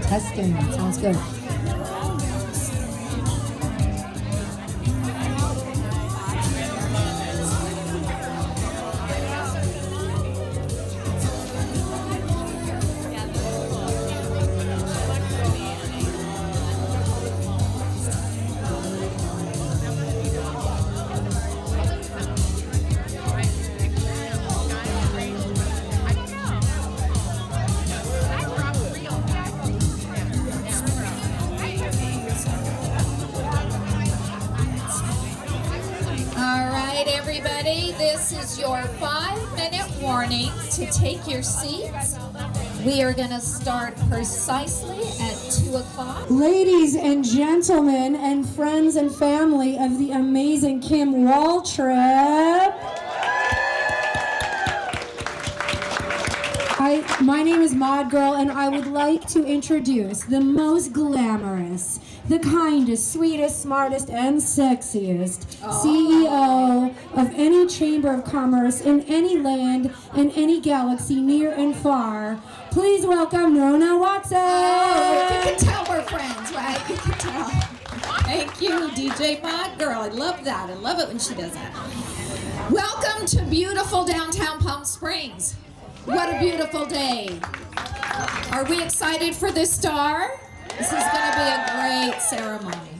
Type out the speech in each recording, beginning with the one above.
Testing. Sounds good. This is your 5-minute warning to take your seats. We are going to start precisely at 2 o'clock. Ladies and gentlemen and friends and family of the amazing Kim Waltrip. My name is Mod Girl, and I would like to introduce the most glamorous, the kindest, sweetest, smartest, and sexiest CEO of any chamber of commerce in any land, in any galaxy, near and far. Please welcome Nona Watson. Oh, you can tell we're friends, right? You can tell. Thank you, DJ Mod Girl. I love that. I love it when she does that. Welcome to beautiful downtown Palm Springs. What a beautiful day. Are we excited for this star? This is going to be a great ceremony.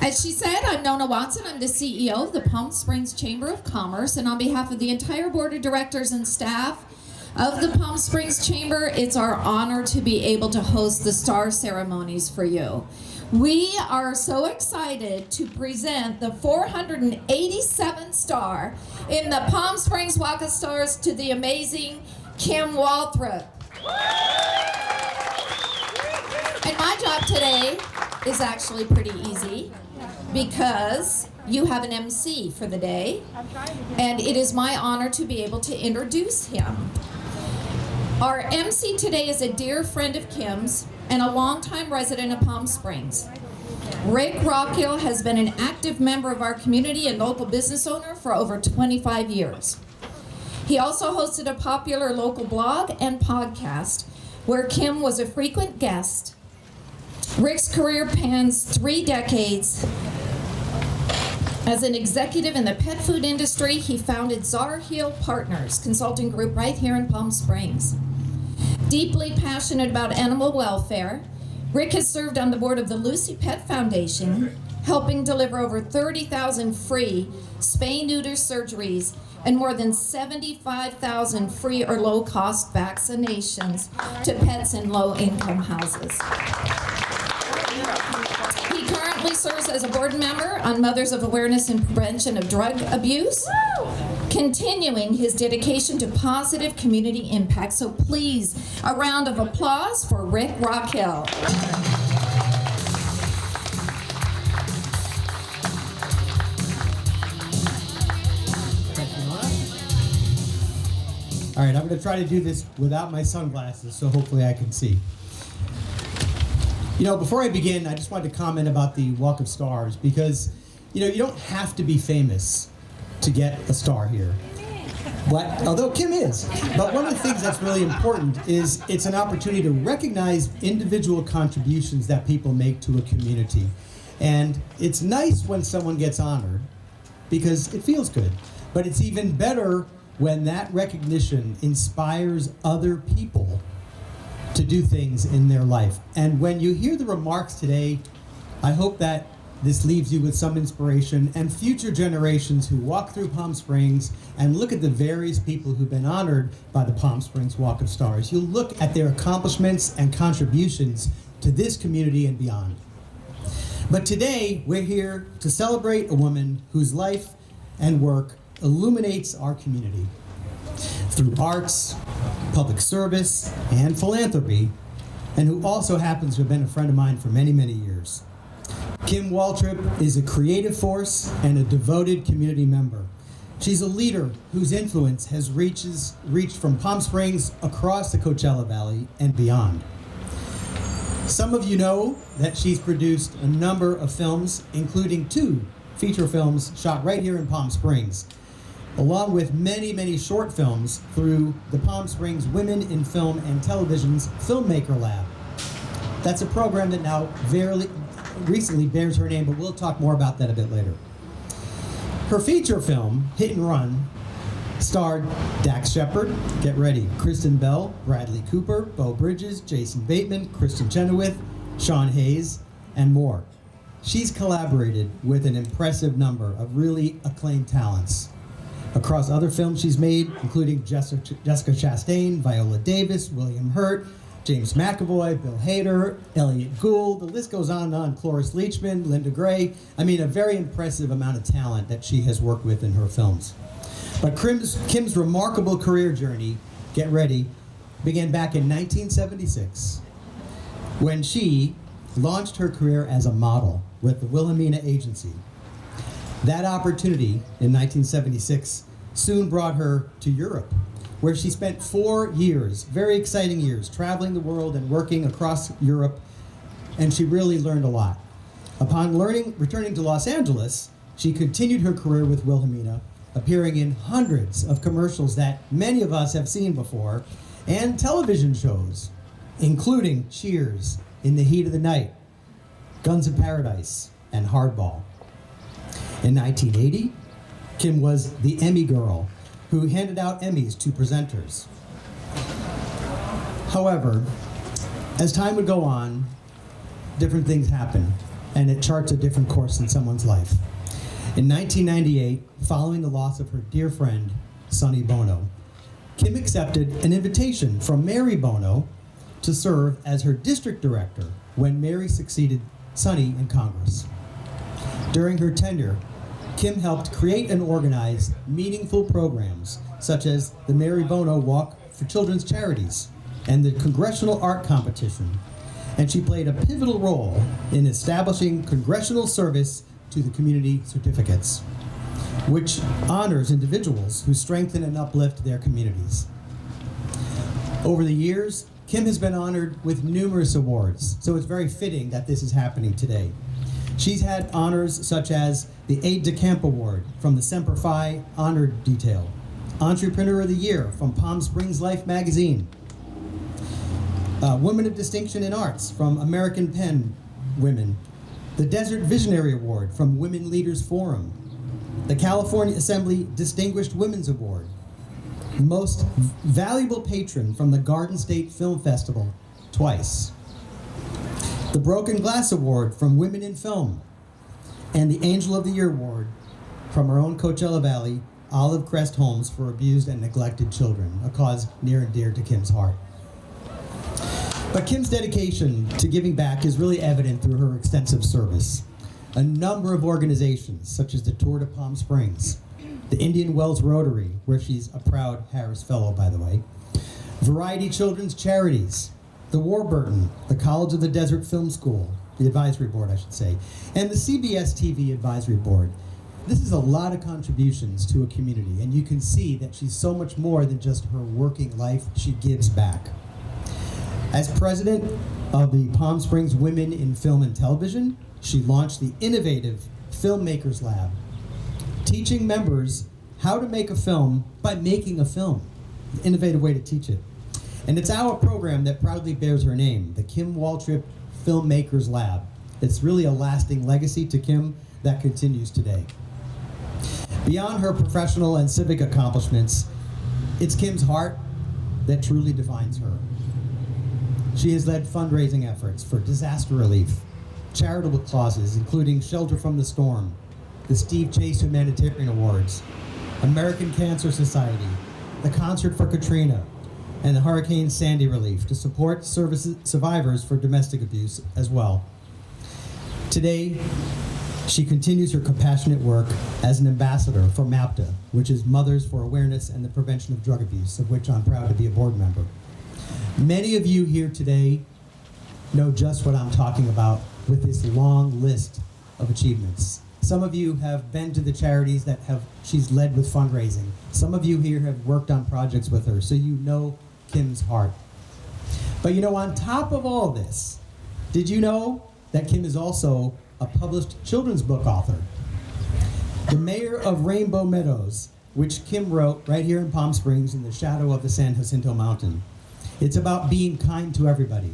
As she said, I'm Nona Watson. I'm the CEO of the Palm Springs Chamber of Commerce, and on behalf of the entire board of directors and staff of the Palm Springs Chamber, it's our honor to be able to host the star ceremonies for you. We are so excited to present the 487th star in the Palm Springs Walk of Stars to the amazing Kim Waltrip. And my job today is actually pretty easy because you have an MC for the day, and it is my honor to be able to introduce him. Our MC today is a dear friend of Kim's and a longtime resident of Palm Springs. Rick Rockhill has been an active member of our community and local business owner for over 25 years. He also hosted a popular local blog and podcast where Kim was a frequent guest. Rick's career spans 3 decades. As an executive in the pet food industry, he founded Czar Heel Partners consulting group right here in Palm Springs. Deeply passionate about animal welfare, Rick has served on the board of the Lucy Pet Foundation, helping deliver over 30,000 free spay-neuter surgeries and more than 75,000 free or low-cost vaccinations to pets in low-income houses. He currently serves as a board member on Mothers of Awareness and Prevention of Drug Abuse, continuing his dedication to positive community impact. So please, a round of applause for Rick Rockhill. All right, I'm going to try to do this without my sunglasses, so hopefully I can see. You know, before I begin, I just wanted to comment about the Walk of Stars because, you don't have to be famous to get a star here. Although Kim is. But one of the things that's really important is it's an opportunity to recognize individual contributions that people make to a community. And it's nice when someone gets honored because it feels good. But it's even better when that recognition inspires other people to do things in their life. And when you hear the remarks today, I hope that this leaves you with some inspiration, and future generations who walk through Palm Springs and look at the various people who've been honored by the Palm Springs Walk of Stars. You'll look at their accomplishments and contributions to this community and beyond. But today, we're here to celebrate a woman whose life and work illuminates our community through arts, public service, and philanthropy, and who also happens to have been a friend of mine for many, many years. Kim Waltrip is a creative force and a devoted community member. She's a leader whose influence has reached from Palm Springs across the Coachella Valley and beyond. Some of you know that she's produced a number of films, including 2 feature films shot right here in Palm Springs, along with many, many short films through the Palm Springs Women in Film and Television's Filmmaker Lab. That's a program that now recently bears her name, but we'll talk more about that a bit later. Her feature film, Hit and Run, starred Dax Shepard, get ready, Kristen Bell, Bradley Cooper, Beau Bridges, Jason Bateman, Kristen Chenoweth, Sean Hayes, and more. She's collaborated with an impressive number of really acclaimed talents across other films she's made, including Jessica Chastain, Viola Davis, William Hurt, James McAvoy, Bill Hader, Elliot Gould, the list goes on and on, Cloris Leachman, Linda Gray. I mean, a very impressive amount of talent that she has worked with in her films. But Kim's remarkable career journey, get ready, began back in 1976 when she launched her career as a model with the Wilhelmina Agency. That opportunity in 1976 soon brought her to Europe, where she spent 4 years, very exciting years, traveling the world and working across Europe, and she really learned a lot. Upon returning to Los Angeles, she continued her career with Wilhelmina, appearing in hundreds of commercials that many of us have seen before, and television shows, including Cheers, In the Heat of the Night, Guns of Paradise, and Hardball. In 1980, Kim was the Emmy Girl, who handed out Emmys to presenters. However, as time would go on, different things happened. and it charts a different course in someone's life. In 1998, following the loss of her dear friend, Sonny Bono, Kim accepted an invitation from Mary Bono to serve as her district director when Mary succeeded Sonny in Congress. During her tenure, Kim helped create and organize meaningful programs such as the Mary Bono Walk for Children's Charities and the Congressional Art Competition, and she played a pivotal role in establishing congressional service to the community certificates, which honors individuals who strengthen and uplift their communities. Over the years, Kim has been honored with numerous awards, so it's very fitting that this is happening today. She's had honors such as the Aide de Camp Award from the Semper Fi Honor Detail, Entrepreneur of the Year from Palm Springs Life magazine, Women of Distinction in Arts from American Pen Women, the Desert Visionary Award from Women Leaders Forum, the California Assembly Distinguished Women's Award, Most Valuable Patron from the Garden State Film Festival twice, the Broken Glass Award from Women in Film, and the Angel of the Year Award from our own Coachella Valley, Olive Crest Homes for Abused and Neglected Children, a cause near and dear to Kim's heart. But Kim's dedication to giving back is really evident through her extensive service. A number of organizations, such as the Tour de Palm Springs, the Indian Wells Rotary, where she's a proud Harris Fellow, by the way, Variety Children's Charities, the Warburton, the College of the Desert Film School, the advisory board, I should say, and the CBS TV advisory board. This is a lot of contributions to a community, and you can see that she's so much more than just her working life. She gives back. As president of the Palm Springs Women in Film and Television, she launched the innovative Filmmakers Lab, teaching members how to make a film by making a film. An innovative way to teach it. And it's our program that proudly bears her name, the Kim Waltrip Filmmakers Lab. It's really a lasting legacy to Kim that continues today. Beyond her professional and civic accomplishments, it's Kim's heart that truly defines her. She has led fundraising efforts for disaster relief, charitable causes including Shelter from the Storm, the Steve Chase Humanitarian Awards, American Cancer Society, the Concert for Katrina, and the Hurricane Sandy relief to support survivors for domestic abuse as well. Today, she continues her compassionate work as an ambassador for MAPTA, which is Mothers for Awareness and the Prevention of Drug Abuse, of which I'm proud to be a board member. Many of you here today know just what I'm talking about with this long list of achievements. Some of you have been to the charities that she's led with fundraising. Some of you here have worked on projects with her, so you know Kim's heart. But you know, on top of all this, did you know that Kim is also a published children's book author? The Mayor of Rainbow Meadows, which Kim wrote right here in Palm Springs in the shadow of the San Jacinto Mountain. It's about being kind to everybody.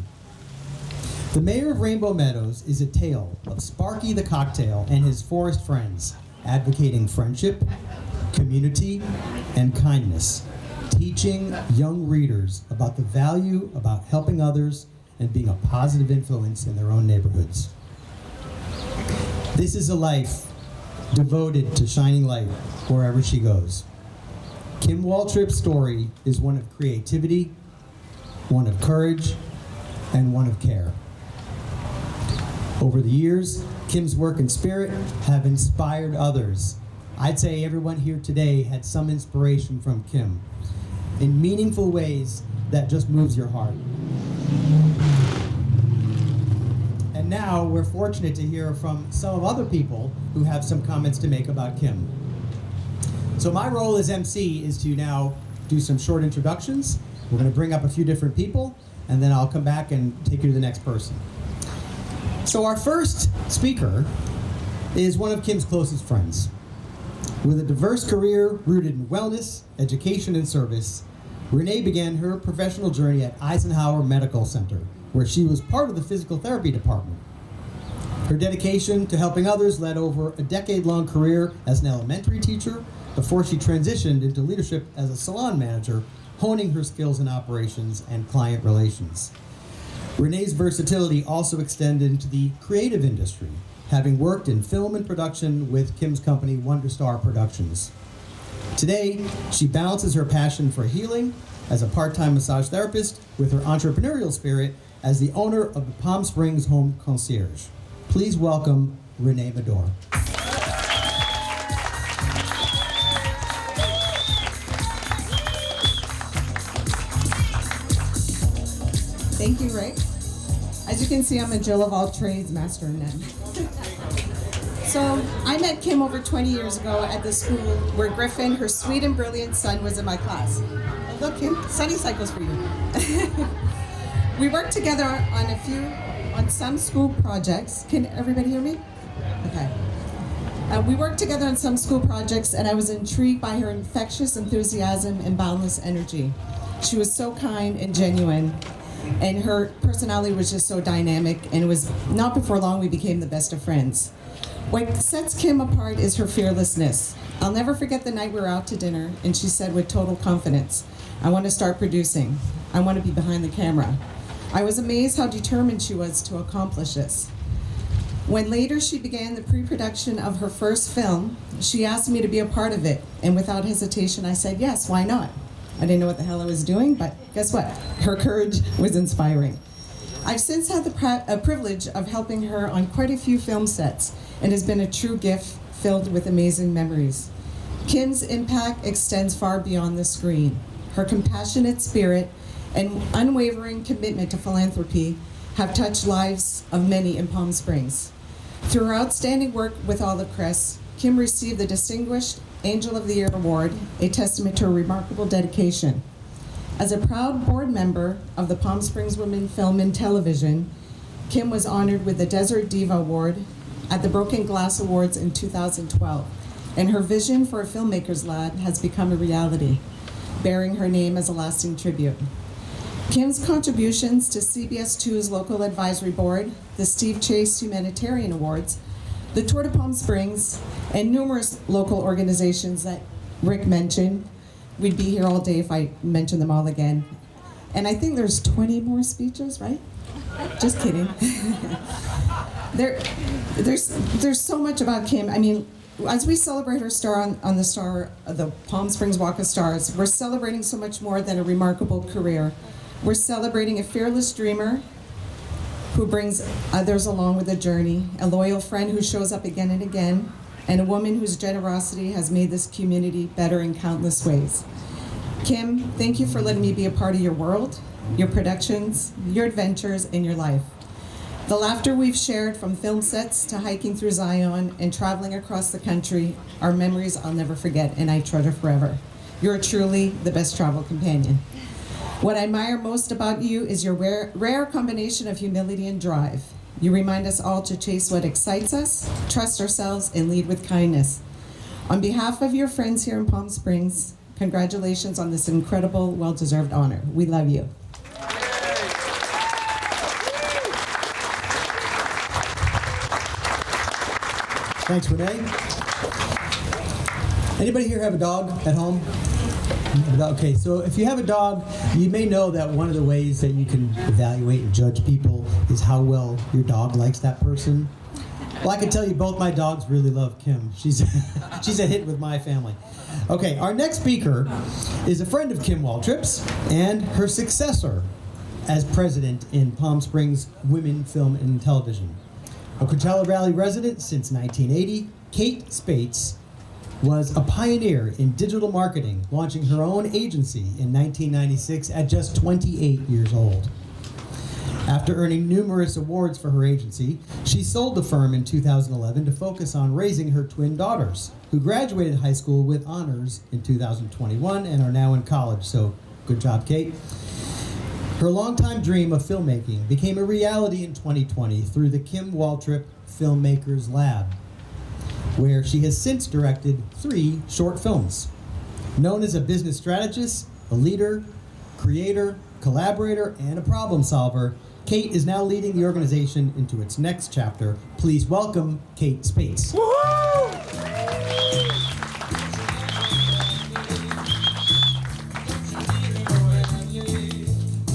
The Mayor of Rainbow Meadows is a tale of Sparky the Cocktail and his forest friends, advocating friendship, community, and kindness, teaching young readers about the value about helping others and being a positive influence in their own neighborhoods. This is a life devoted to shining light wherever she goes. Kim Waltrip's story is one of creativity, one of courage, and one of care. Over the years, Kim's work and spirit have inspired others. I'd say everyone here today had some inspiration from Kim in meaningful ways that just moves your heart. And now we're fortunate to hear from some of other people who have some comments to make about Kim. So my role as MC is to now do some short introductions. We're going to bring up a few different people, and then I'll come back and take you to the next person. So our first speaker is one of Kim's closest friends. With a diverse career rooted in wellness, education, and service, Renee began her professional journey at Eisenhower Medical Center, where she was part of the physical therapy department. Her dedication to helping others led over a decade-long career as an elementary teacher before she transitioned into leadership as a salon manager, honing her skills in operations and client relations. Renee's versatility also extended into the creative industry, having worked in film and production with Kim's company, Wonderstar Productions. Today, she balances her passion for healing as a part-time massage therapist with her entrepreneurial spirit as the owner of the Palm Springs Home Concierge. Please welcome Renee Medor. Thank you, Rick. As you can see, I'm a Jill of all trades, master of none. So I met Kim over 20 years ago at the school where Griffin, her sweet and brilliant son, was in my class. Oh, look, Kim, sunny cycles for you. We worked together on some school projects. Can everybody hear me? Okay. We worked together on some school projects, and I was intrigued by her infectious enthusiasm and boundless energy. She was so kind and genuine, and her personality was just so dynamic, and it was not before long we became the best of friends. What sets Kim apart is her fearlessness. I'll never forget the night we were out to dinner, and she said with total confidence, "I want to start producing. I want to be behind the camera." I was amazed how determined she was to accomplish this. When later she began the pre-production of her first film, she asked me to be a part of it, and without hesitation I said yes, why not? I didn't know what the hell I was doing, but guess what? Her courage was inspiring. I've since had the privilege of helping her on quite a few film sets, and has been a true gift filled with amazing memories. Kim's impact extends far beyond the screen. Her compassionate spirit and unwavering commitment to philanthropy have touched lives of many in Palm Springs. Through her outstanding work with Olive Crest, Kim received the Distinguished Angel of the Year Award, a testament to her remarkable dedication. As a proud board member of the Palm Springs Women Film and Television, Kim was honored with the Desert Diva Award at the Broken Glass Awards in 2012, and her vision for a filmmaker's lab has become a reality, bearing her name as a lasting tribute. Kim's contributions to CBS 2's Local Advisory Board, the Steve Chase Humanitarian Awards, the Tour de Palm Springs, and numerous local organizations that Rick mentioned. We'd be here all day if I mentioned them all again. And I think there's 20 more speeches, right? Just kidding. There's so much about Kim. I mean, as we celebrate her star on the Palm Springs Walk of Stars, we're celebrating so much more than a remarkable career. We're celebrating a fearless dreamer who brings others along with the journey, a loyal friend who shows up again and again, and a woman whose generosity has made this community better in countless ways. Kim, thank you for letting me be a part of your world, your productions, your adventures, and your life. The laughter we've shared from film sets to hiking through Zion and traveling across the country are memories I'll never forget and I treasure forever. You're truly the best travel companion. What I admire most about you is your rare combination of humility and drive. You remind us all to chase what excites us, trust ourselves, and lead with kindness. On behalf of your friends here in Palm Springs, congratulations on this incredible, well-deserved honor. We love you. Thanks, Renee. Anybody here have a dog at home? Okay, so if you have a dog, you may know that one of the ways that you can evaluate and judge people is how well your dog likes that person. Well, I can tell you both my dogs really love Kim. She's a hit with my family. Okay, our next speaker is a friend of Kim Waltrip's and her successor as president in Palm Springs Women Film and Television. A Coachella Valley resident since 1980, Kate Spates was a pioneer in digital marketing, launching her own agency in 1996 at just 28 years old. After earning numerous awards for her agency, she sold the firm in 2011 to focus on raising her twin daughters, who graduated high school with honors in 2021 and are now in college, so good job, Kate. Her longtime dream of filmmaking became a reality in 2020 through the Kim Waltrip Filmmakers Lab, where she has since directed 3 short films. Known as a business strategist, a leader, creator, collaborator, and a problem solver, Kate is now leading the organization into its next chapter. Please welcome Kate Spates.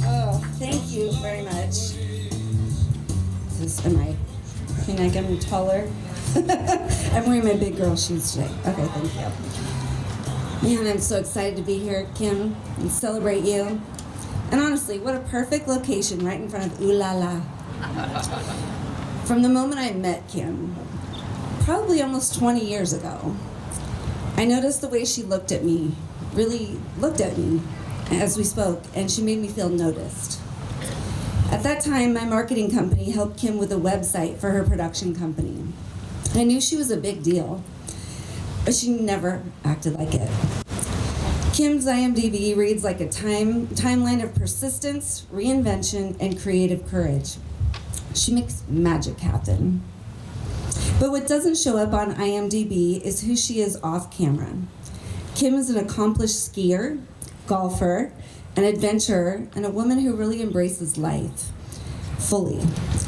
Oh, thank you very much. Am I? Can mean I get taller? I'm wearing my big girl shoes today. Okay, thank you. Man, I'm so excited to be here, Kim, and celebrate you. And honestly, what a perfect location right in front of Ooh La La. From the moment I met Kim, probably almost 20 years ago, I noticed the way she looked at me, really looked at me as we spoke, and she made me feel noticed. At that time, my marketing company helped Kim with a website for her production company. I knew she was a big deal, but she never acted like it. Kim's IMDb reads like a timeline of persistence, reinvention, and creative courage. She makes magic happen. But what doesn't show up on IMDb is who she is off camera. Kim is an accomplished skier, golfer, an adventurer, and a woman who really embraces life fully,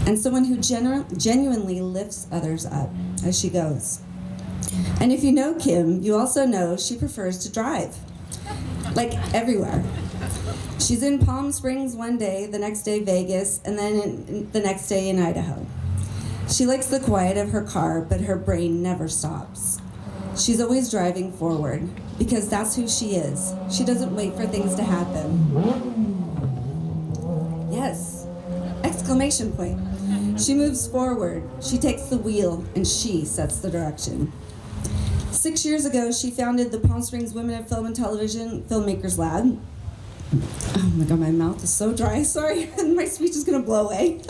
and someone who genuinely lifts others up as she goes. And if you know Kim, you also know she prefers to drive, like everywhere. She's in Palm Springs one day, the next day Vegas, and then the next day in Idaho. She likes the quiet of her car, but her brain never stops. She's always driving forward, because that's who she is. She doesn't wait for things to happen. Yes, exclamation point. She moves forward, she takes the wheel, and she sets the direction. 6 years ago, she founded the Palm Springs Women of Film and Television Filmmakers Lab. Oh my God, my mouth is so dry, sorry. My speech is gonna blow away.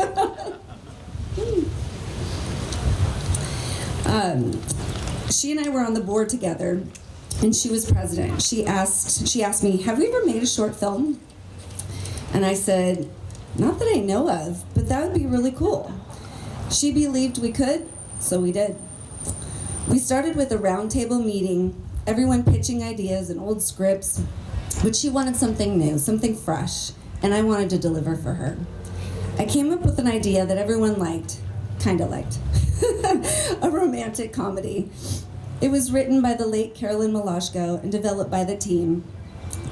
She and I were on the board together, and she was president. She asked me, have we ever made a short film? And I said, not that I know of, but that would be really cool. She believed we could, so we did. We started with a roundtable meeting, everyone pitching ideas and old scripts, but she wanted something new, something fresh, and I wanted to deliver for her. I came up with an idea that everyone liked, kinda liked, a romantic comedy. It was written by the late Carolyn Malashko and developed by the team.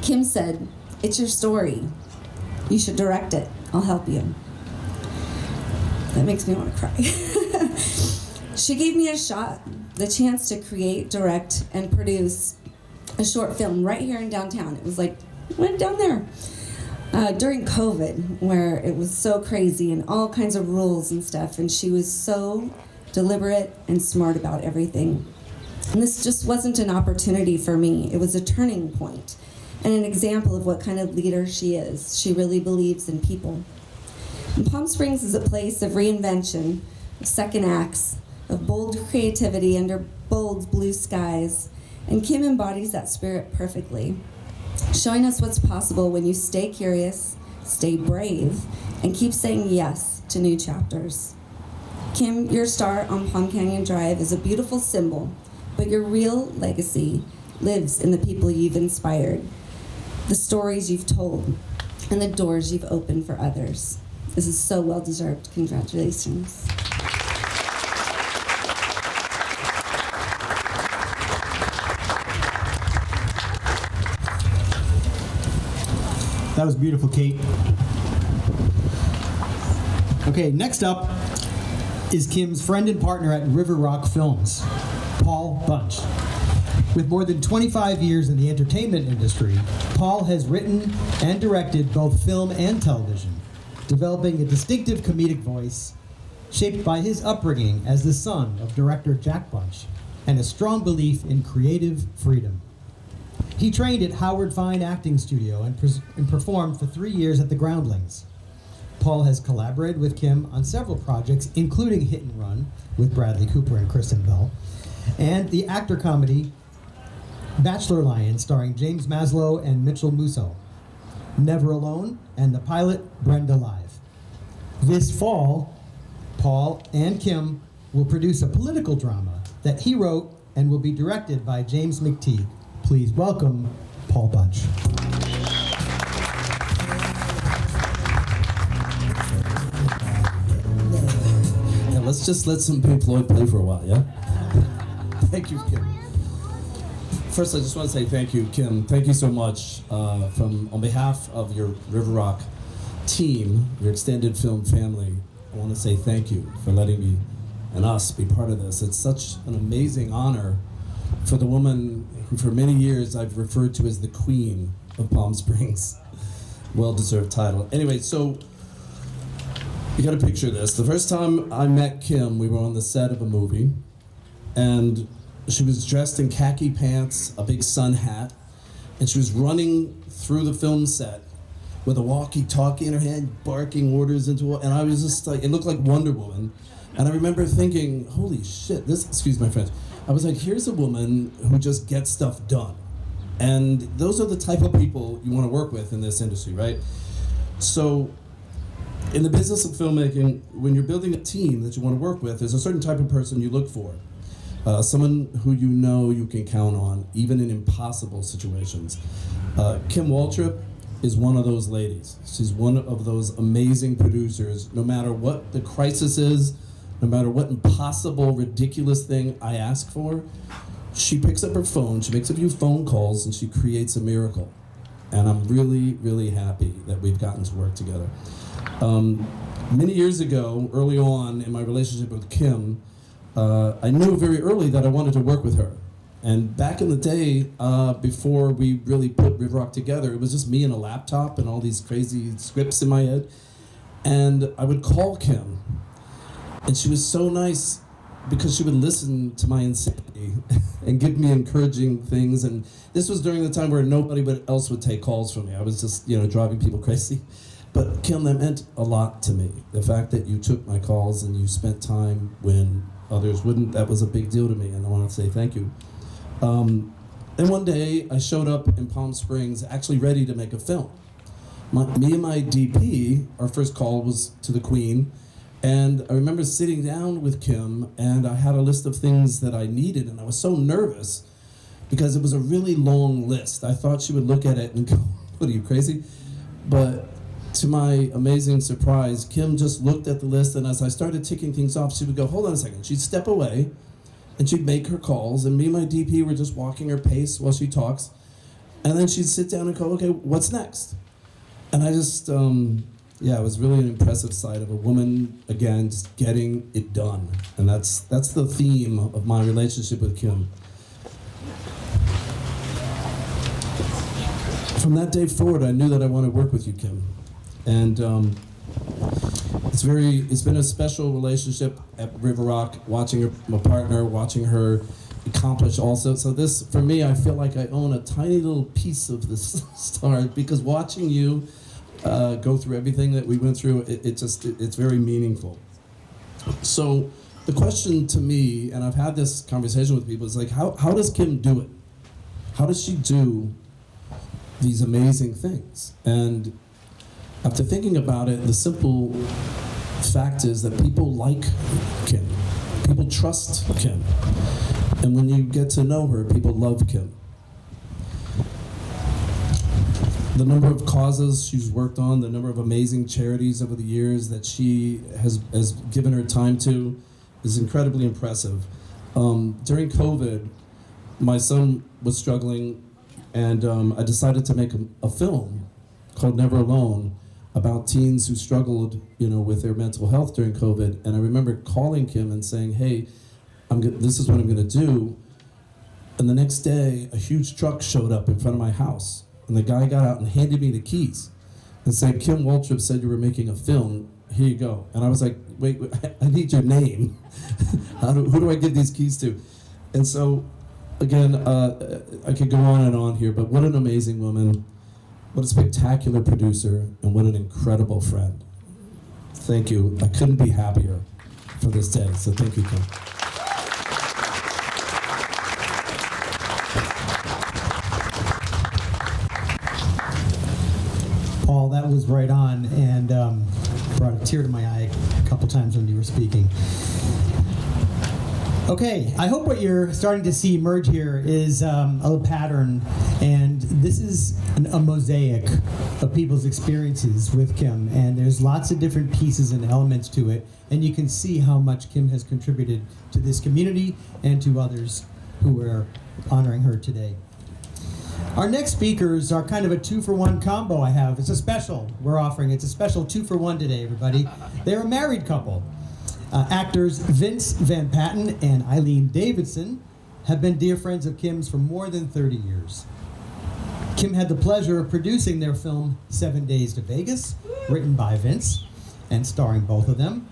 Kim said, it's your story. You should direct it. I'll help you. That makes me want to cry. She gave me a shot, the chance to create, direct, and produce a short film right here in downtown. It was like, went down there. During COVID, where it was so crazy and all kinds of rules and stuff, and she was so deliberate and smart about everything. And this just wasn't an opportunity for me. It was a turning point and an example of what kind of leader she is. She really believes in people. And Palm Springs is a place of reinvention, of second acts, of bold creativity under bold blue skies. And Kim embodies that spirit perfectly, showing us what's possible when you stay curious, stay brave, and keep saying yes to new chapters. Kim, your star on Palm Canyon Drive is a beautiful symbol, but your real legacy lives in the people you've inspired, the stories you've told, and the doors you've opened for others. This is so well-deserved. Congratulations. That was beautiful, Kate. Okay, next up is Kim's friend and partner at River Rock Films, Paul Bunch. With more than 25 years in the entertainment industry, Paul has written and directed both film and television, developing a distinctive comedic voice shaped by his upbringing as the son of director Jack Bunch and a strong belief in creative freedom. He trained at Howard Fine Acting Studio and performed for 3 years at the Groundlings. Paul has collaborated with Kim on several projects, including Hit and Run with Bradley Cooper and Kristen Bell, and the actor comedy Bachelor Lion starring James Maslow and Mitchell Musso, Never Alone, and the pilot Brenda Live. This fall, Paul and Kim will produce a political drama that he wrote and will be directed by James McTeague. Please welcome Paul Bunch. Yeah, let's just let some Pink Floyd play for a while, yeah? Thank you, Kim. First, I just want to say thank you, Kim. Thank you so much on behalf of your River Rock team, your extended film family. I want to say thank you for letting me and us be part of this. It's such an amazing honor for the woman who for many years I've referred to as the Queen of Palm Springs. Well-deserved title. Anyway, so you gotta picture this. The first time I met Kim, we were on the set of a movie, and she was dressed in khaki pants, a big sun hat, and she was running through the film set with a walkie-talkie in her hand, barking orders into it, and I was just like, it looked like Wonder Woman. And I remember thinking, holy shit, this, excuse my French, I was like, here's a woman who just gets stuff done. And those are the type of people you want to work with in this industry, right? So, in the business of filmmaking, when you're building a team that you want to work with, there's a certain type of person you look for. Someone who you know you can count on, even in impossible situations. Kim Waltrip is one of those ladies. She's one of those amazing producers. No matter what the crisis is, no matter what impossible, ridiculous thing I ask for, she picks up her phone, she makes a few phone calls, and she creates a miracle. And I'm really, really happy that we've gotten to work together. Many years ago, early on in my relationship with Kim, I knew very early that I wanted to work with her. And back in the day, before we really put River Rock together, it was just me and a laptop and all these crazy scripts in my head. And I would call Kim, and she was so nice because she would listen to my insanity and give me encouraging things. And this was during the time where nobody else would take calls from me. I was just, driving people crazy. But Kim, that meant a lot to me. The fact that you took my calls and you spent time when others wouldn't, that was a big deal to me, and I want to say thank you. Then one day, I showed up in Palm Springs actually ready to make a film. Me and my DP, our first call was to the Queen, and I remember sitting down with Kim, and I had a list of things that I needed, and I was so nervous because it was a really long list. I thought she would look at it and go, what are you, crazy? But to my amazing surprise, Kim just looked at the list, and as I started ticking things off, she would go, hold on a second. She'd step away, and she'd make her calls, and me and my DP were just walking her pace while she talks, and then she'd sit down and go, okay, what's next? And I just, it was really an impressive sight of a woman, again, just getting it done. And that's the theme of my relationship with Kim. From that day forward, I knew that I wanted to work with you, Kim. And it's been a special relationship at River Rock, watching her, my partner, watching her accomplish also. So this, for me, I feel like I own a tiny little piece of this star, because watching you go through everything that we went through, it's very meaningful. So the question to me, and I've had this conversation with people, is like, how does Kim do it? How does she do these amazing things? And after thinking about it, the simple fact is that people like Kim. People trust Kim. And when you get to know her, people love Kim. The number of causes she's worked on, the number of amazing charities over the years that she has given her time to is incredibly impressive. During COVID, my son was struggling, and I decided to make a film called Never Alone about teens who struggled, with their mental health during COVID. And I remember calling Kim and saying, hey, this is what I'm gonna do. And the next day, a huge truck showed up in front of my house. And the guy got out and handed me the keys and said, Kim Waltrip said you were making a film, here you go. And I was like, wait, I need your name. Who do I give these keys to? And so, again, I could go on and on here, but what an amazing woman, what a spectacular producer, and what an incredible friend. Thank you. I couldn't be happier for this day, so thank you, Kim. Paul, that was right on, and brought a tear to my eye a couple times when you were speaking. Okay, I hope what you're starting to see emerge here is a little pattern, and this is a mosaic of people's experiences with Kim, and there's lots of different pieces and elements to it, and you can see how much Kim has contributed to this community and to others who are honoring her today. Our next speakers are kind of a 2-for-1 combo I have. It's a special we're offering. It's a special 2-for-1 today, everybody. They're a married couple. Actors Vince Van Patten and Eileen Davidson have been dear friends of Kim's for more than 30 years. Kim had the pleasure of producing their film 7 Days to Vegas, written by Vince and starring both of them,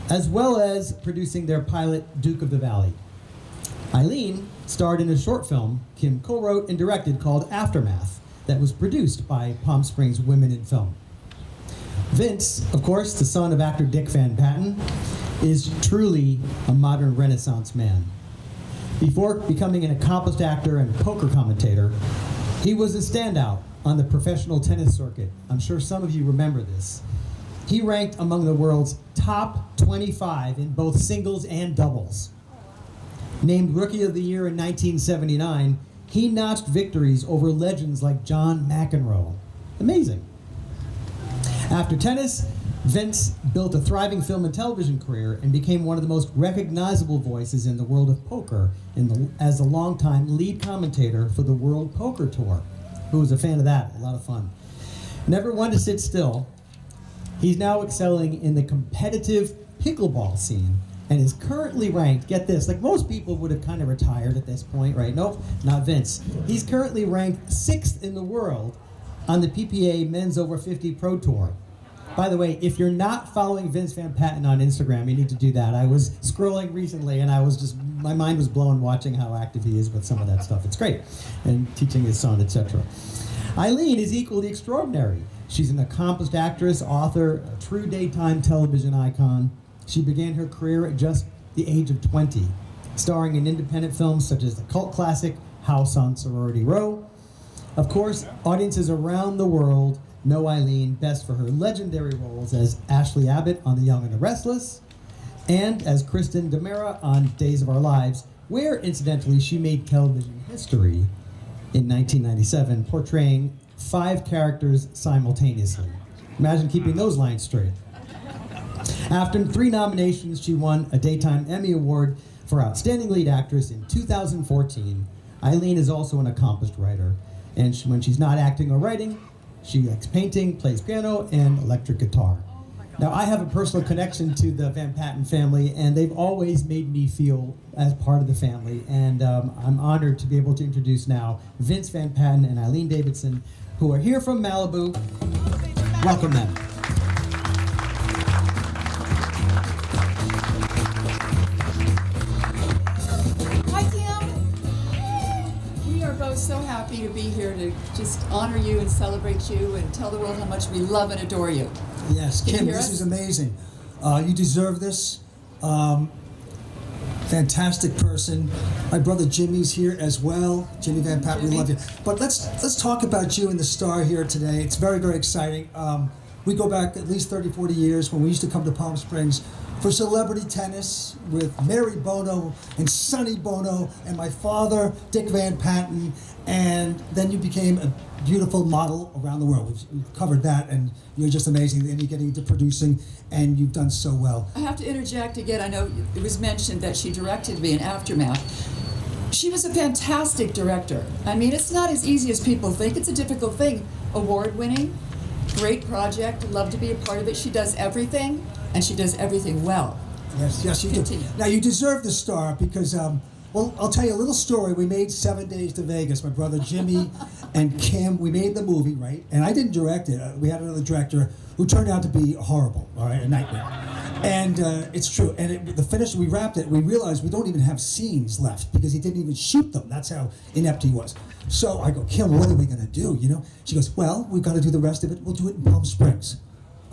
as well as producing their pilot Duke of the Valley. Eileen starred in a short film Kim co-wrote and directed called Aftermath that was produced by Palm Springs Women in Film. Vince, of course, the son of actor Dick Van Patten, is truly a modern Renaissance man. Before becoming an accomplished actor and poker commentator, he was a standout on the professional tennis circuit. I'm sure some of you remember this. He ranked among the world's top 25 in both singles and doubles. Named Rookie of the Year in 1979, he notched victories over legends like John McEnroe. Amazing. After tennis, Vince built a thriving film and television career and became one of the most recognizable voices in the world of poker as a longtime lead commentator for the World Poker Tour. Who was a fan of that? A lot of fun. Never one to sit still. He's now excelling in the competitive pickleball scene and is currently ranked, get this, like most people would have kind of retired at this point, right? Nope, not Vince. He's currently ranked 6th in the world on the PPA Men's Over 50 Pro Tour. By the way, if you're not following Vince Van Patten on Instagram, you need to do that. I was scrolling recently and my mind was blown watching how active he is with some of that stuff. It's great. And teaching his son, etc. Eileen is equally extraordinary. She's an accomplished actress, author, a true daytime television icon. She began her career at just the age of 20, starring in independent films such as the cult classic House on Sorority Row. Of course, audiences around the world know Eileen best for her legendary roles as Ashley Abbott on The Young and the Restless, and as Kristen DeMera on Days of Our Lives, where, incidentally, she made television history in 1997, portraying 5 characters simultaneously. Imagine keeping those lines straight. After 3 nominations, she won a Daytime Emmy Award for Outstanding Lead Actress in 2014. Eileen is also an accomplished writer, and when she's not acting or writing, she likes painting, plays piano, and electric guitar. Now, I have a personal connection to the Van Patten family, and they've always made me feel as part of the family, and I'm honored to be able to introduce now Vince Van Patten and Eileen Davidson, who are here from Malibu. Welcome them. We are both so happy to be here to just honor you and celebrate you and tell the world how much we love and adore you. Yes, Can you Kim, hear this us? is amazing. You deserve this. Fantastic person. My brother Jimmy's here as well. Jimmy Van Patten, we love you. But let's talk about you and the star here today. It's very, very exciting. We go back at least 30, 40 years when we used to come to Palm Springs for celebrity tennis with Mary Bono and Sonny Bono and my father, Dick Van Patten, and then you became a beautiful model around the world. We've covered that, and you're just amazing, and you're getting into producing, and you've done so well. I have to interject again. I know it was mentioned that she directed me in Aftermath. She was a fantastic director. I mean, it's not as easy as people think. It's a difficult thing. Award-winning, great project, love to be a part of it. She does everything, and she does everything well. Yes, you do. Continue. Now, you deserve the star because, well, I'll tell you a little story. We made 7 Days to Vegas. My brother Jimmy and Kim, we made the movie, right? And I didn't direct it. We had another director who turned out to be horrible, all right, a nightmare. And it's true. And the finish, we wrapped it, we realized we don't even have scenes left because he didn't even shoot them. That's how inept he was. So I go, Kim, what are we going to do, you know? She goes, well, we've got to do the rest of it. We'll do it in Palm Springs.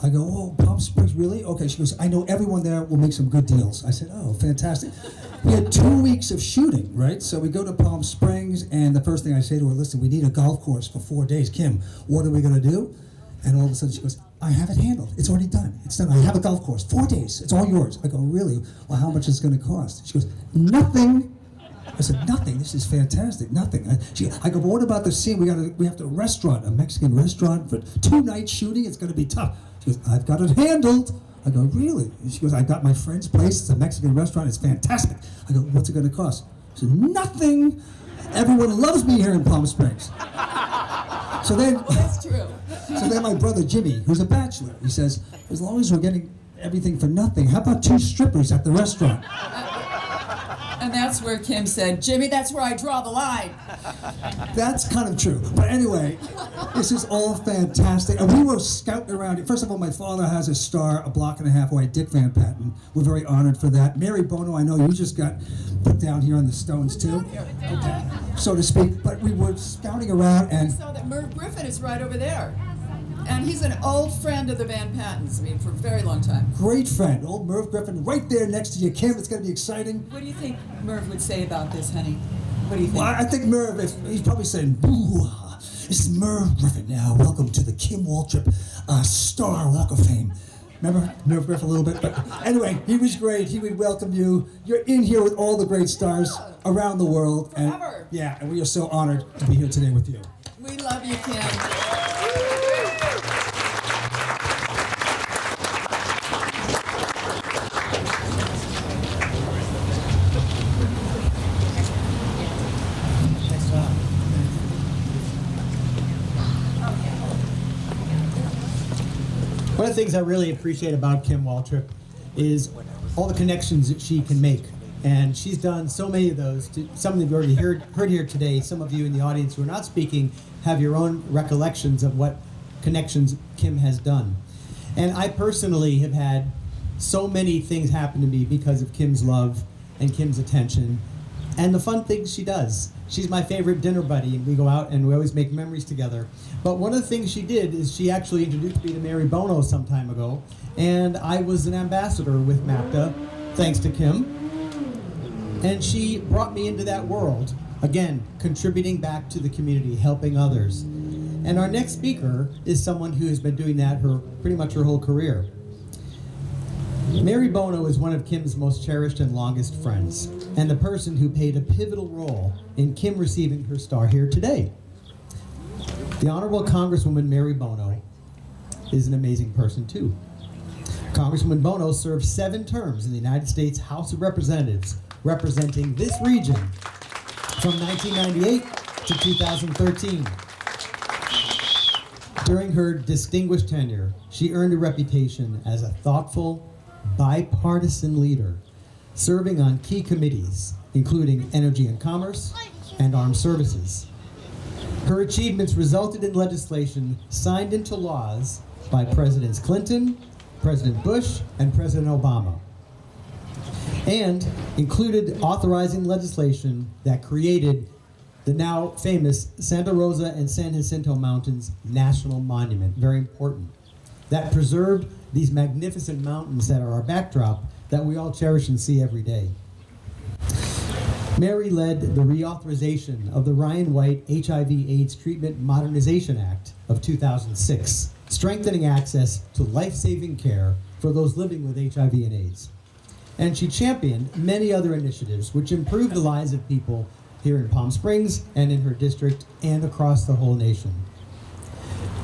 I go, oh, Palm Springs, really? Okay. She goes, I know everyone there will make some good deals. I said, oh, fantastic. We had 2 weeks of shooting, right? So we go to Palm Springs, and the first thing I say to her, listen, we need a golf course for 4 days. Kim, what are we going to do? And all of a sudden she goes, I have it handled. It's already done. It's done. I have a golf course. 4 days. It's all yours. I go, really? Well, how much is it going to cost? She goes, nothing. I said, nothing. This is fantastic. Nothing. I go, but what about the scene? We have to restaurant, a Mexican restaurant for 2 nights shooting. It's going to be tough. She goes, I've got it handled. I go, really? And she goes, I got my friend's place. It's a Mexican restaurant. It's fantastic. I go, what's it going to cost? She said, nothing. Everyone loves me here in Palm Springs. So then, Well, that's true. so then my brother Jimmy, who's a bachelor, he says, as long as we're getting everything for nothing. How about 2 strippers at the restaurant? And that's where Kim said, Jimmy, that's where I draw the line. That's kind of true. But anyway, this is all fantastic. And we were scouting around. First of all, my father has a star a block and a half away, Dick Van Patten. We're very honored for that. Mary Bono, I know you just got put down here on the stones too, so to speak. But we were scouting around I and saw that Merv Griffin is right over there. And he's an old friend of the Van Pattens, I mean, for a very long time. great friend, old Merv Griffin, right there next to you. Kim, it's going to be exciting. What do you think Merv would say about this, honey? What do you think? Well, I think Merv, he's probably saying, boo, this is Merv Griffin now. Welcome to the Kim Waltrip Star Walk of Fame. Remember Merv Griffin a little bit? But anyway, he was great. He would welcome you. You're in here with all the great stars around the world. And, Forever. yeah, and we are so honored to be here today with you. We love you, Kim. One of the things I really appreciate about Kim Waltrip is all the connections that she can make. And she's done so many of those. Some of you have already heard here today. Some of you in the audience who are not speaking have your own recollections of what connections Kim has done. And I personally have had so many things happen to me because of Kim's love and Kim's attention and the fun things she does. She's my favorite dinner buddy, and we go out and we always make memories together. But one of the things she did is she actually introduced me to Mary Bono some time ago, and I was an ambassador with MAPTA, thanks to Kim. And she brought me into that world, again, contributing back to the community, helping others. And our next speaker is someone who has been doing that pretty much her whole career. Mary Bono is one of Kim's most cherished and longest friends, and the person who played a pivotal role in Kim receiving her star here today. The Honorable Congresswoman Mary Bono is an amazing person too. Congresswoman Bono served 7 terms in the United States House of Representatives, representing this region from 1998 to 2013. During her distinguished tenure, she earned a reputation as a thoughtful, bipartisan leader, serving on key committees, including Energy and Commerce and Armed Services. Her achievements resulted in legislation signed into laws by Presidents Clinton, President Bush, and President Obama, and included authorizing legislation that created the now famous Santa Rosa and San Jacinto Mountains National Monument, very important, that preserved these magnificent mountains that are our backdrop that we all cherish and see every day. Mary led the reauthorization of the Ryan White HIV/AIDS Treatment Modernization Act of 2006, strengthening access to life-saving care for those living with HIV and AIDS. And she championed many other initiatives which improved the lives of people here in Palm Springs and in her district and across the whole nation.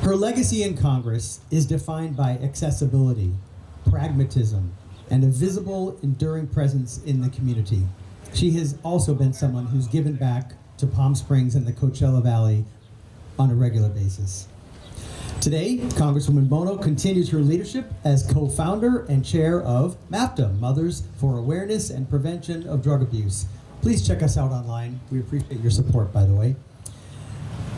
Her legacy in Congress is defined by accessibility, pragmatism, and a visible, enduring presence in the community. She has also been someone who's given back to Palm Springs and the Coachella Valley on a regular basis. Today, Congresswoman Bono continues her leadership as co-founder and chair of MAPTA, Mothers for Awareness and Prevention of Drug Abuse. Please check us out online. We appreciate your support, by the way.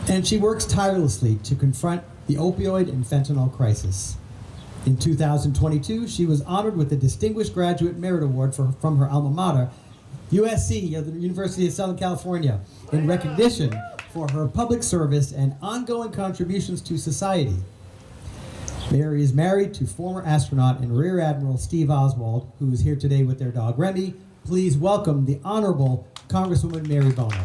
And she works tirelessly to confront the opioid and fentanyl crisis. In 2022, she was honored with the Distinguished Graduate Merit Award from her alma mater, USC, the University of Southern California, in recognition for her public service and ongoing contributions to society. Mary is married to former astronaut and Rear Admiral Steve Oswald, who is here today with their dog Remy. Please welcome the Honorable Congresswoman Mary Bono.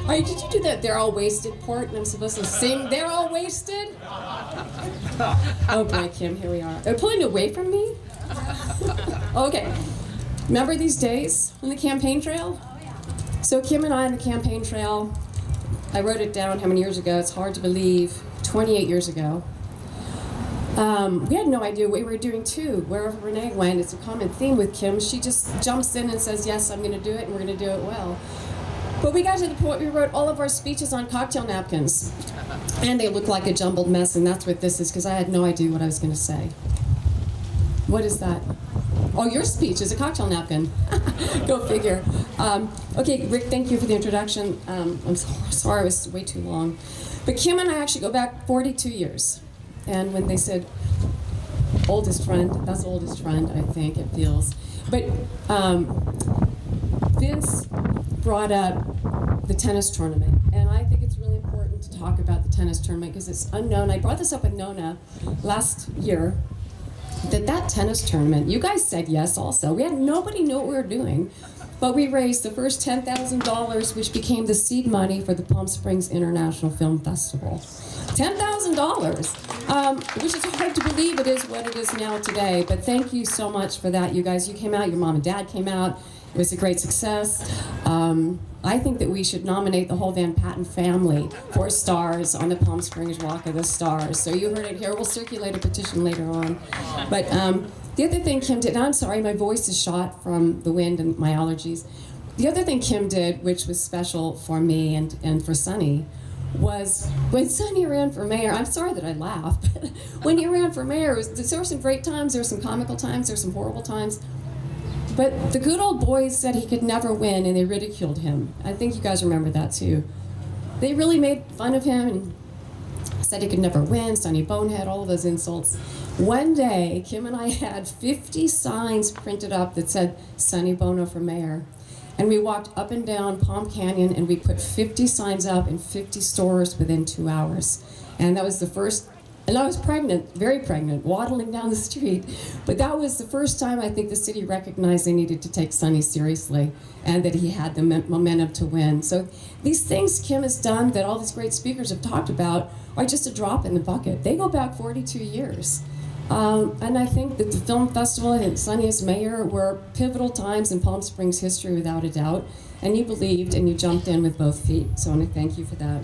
Hey, did you do that "They're All Wasted" part? And I'm supposed to sing "They're All Wasted"? Oh boy, Kim, here we are. They're pulling away from me? Okay. Remember these days on the campaign trail? So Kim and I on the campaign trail, I wrote it down how many years ago, it's hard to believe, 28 years ago. We had no idea what we were doing too. Wherever Renee went, it's a common theme with Kim. She just jumps in and says, yes, I'm gonna do it and we're gonna do it well. But we got to the point we wrote all of our speeches on cocktail napkins. And they look like a jumbled mess, and that's what this is, because I had no idea what I was going to say. What is that? Oh, your speech is a cocktail napkin. Go figure. Okay, Rick, thank you for the introduction. I'm sorry it was way too long. But Kim and I actually go back 42 years. And when they said oldest friend, that's oldest friend, I think it feels. But Vince brought up the tennis tournament. And I think it's really important to talk about the tennis tournament because it's unknown. I brought this up with Nona last year. That tennis tournament, you guys said yes also. Nobody knew what we were doing, but we raised the first $10,000, which became the seed money for the Palm Springs International Film Festival. $10,000, which is hard to believe it is what it is now today, but thank you so much for that, you guys. You came out, your mom and dad came out. It was a great success. I think that we should nominate the whole Van Patten family for stars on the Palm Springs Walk of the Stars. So you heard it here. We'll circulate a petition later on. But the other thing Kim did, and I'm sorry, my voice is shot from the wind and my allergies. The other thing Kim did, which was special for me and for Sonny, was when Sonny ran for mayor, I'm sorry that I laugh, but when he ran for mayor, there were some great times, there were some comical times, there were some horrible times. But the good old boys said he could never win, and they ridiculed him. I think you guys remember that too. They really made fun of him and said he could never win, Sonny Bonehead, all of those insults. One day, Kim and I had 50 signs printed up that said Sonny Bono for mayor. And we walked up and down Palm Canyon, and we put 50 signs up in 50 stores within 2 hours. And that was the first. And I was pregnant, very pregnant, waddling down the street. But that was the first time I think the city recognized they needed to take Sonny seriously and that he had the momentum to win. So these things Kim has done that all these great speakers have talked about are just a drop in the bucket. They go back 42 years. And I think that the film festival and Sonny as mayor were pivotal times in Palm Springs history without a doubt. And you believed and you jumped in with both feet. So I want to thank you for that.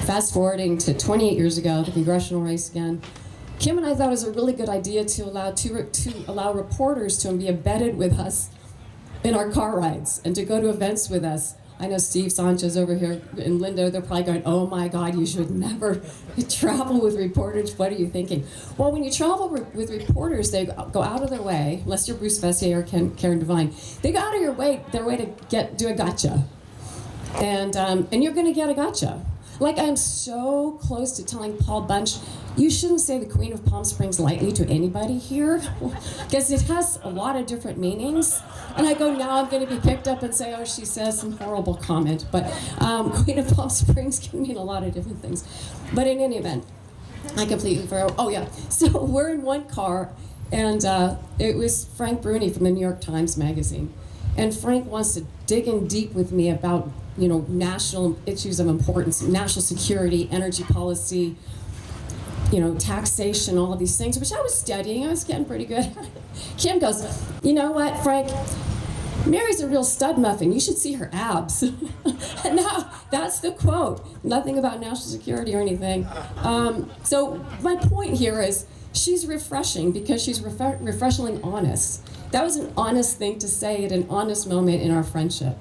Fast forwarding to 28 years ago, the congressional race again, Kim and I thought it was a really good idea to allow reporters to be embedded with us in our car rides and to go to events with us. I know Steve Sanchez over here and Linda, they're probably going, oh my God, you should never travel with reporters. What are you thinking? Well, when you travel with reporters, they go out of their way, unless you're Bruce Vessier or Karen Devine, they go out of their way to do a gotcha. And you're going to get a gotcha. Like, I'm so close to telling Paul Bunch, you shouldn't say the Queen of Palm Springs lightly to anybody here, because it has a lot of different meanings. And I go, now I'm going to be picked up and say, oh, she says some horrible comment. But Queen of Palm Springs can mean a lot of different things. But in any event, I completely forgot. Oh, yeah. So we're in one car, and it was Frank Bruni from the New York Times Magazine. And Frank wants to dig in deep with me about national issues of importance, national security, energy policy, taxation, all of these things, which I was studying. I was getting pretty good. Kim goes, you know what, Frank? Mary's a real stud muffin. You should see her abs. And now, that's the quote. Nothing about national security or anything. So my point here is she's refreshing because she's refreshingly honest. That was an honest thing to say at an honest moment in our friendship.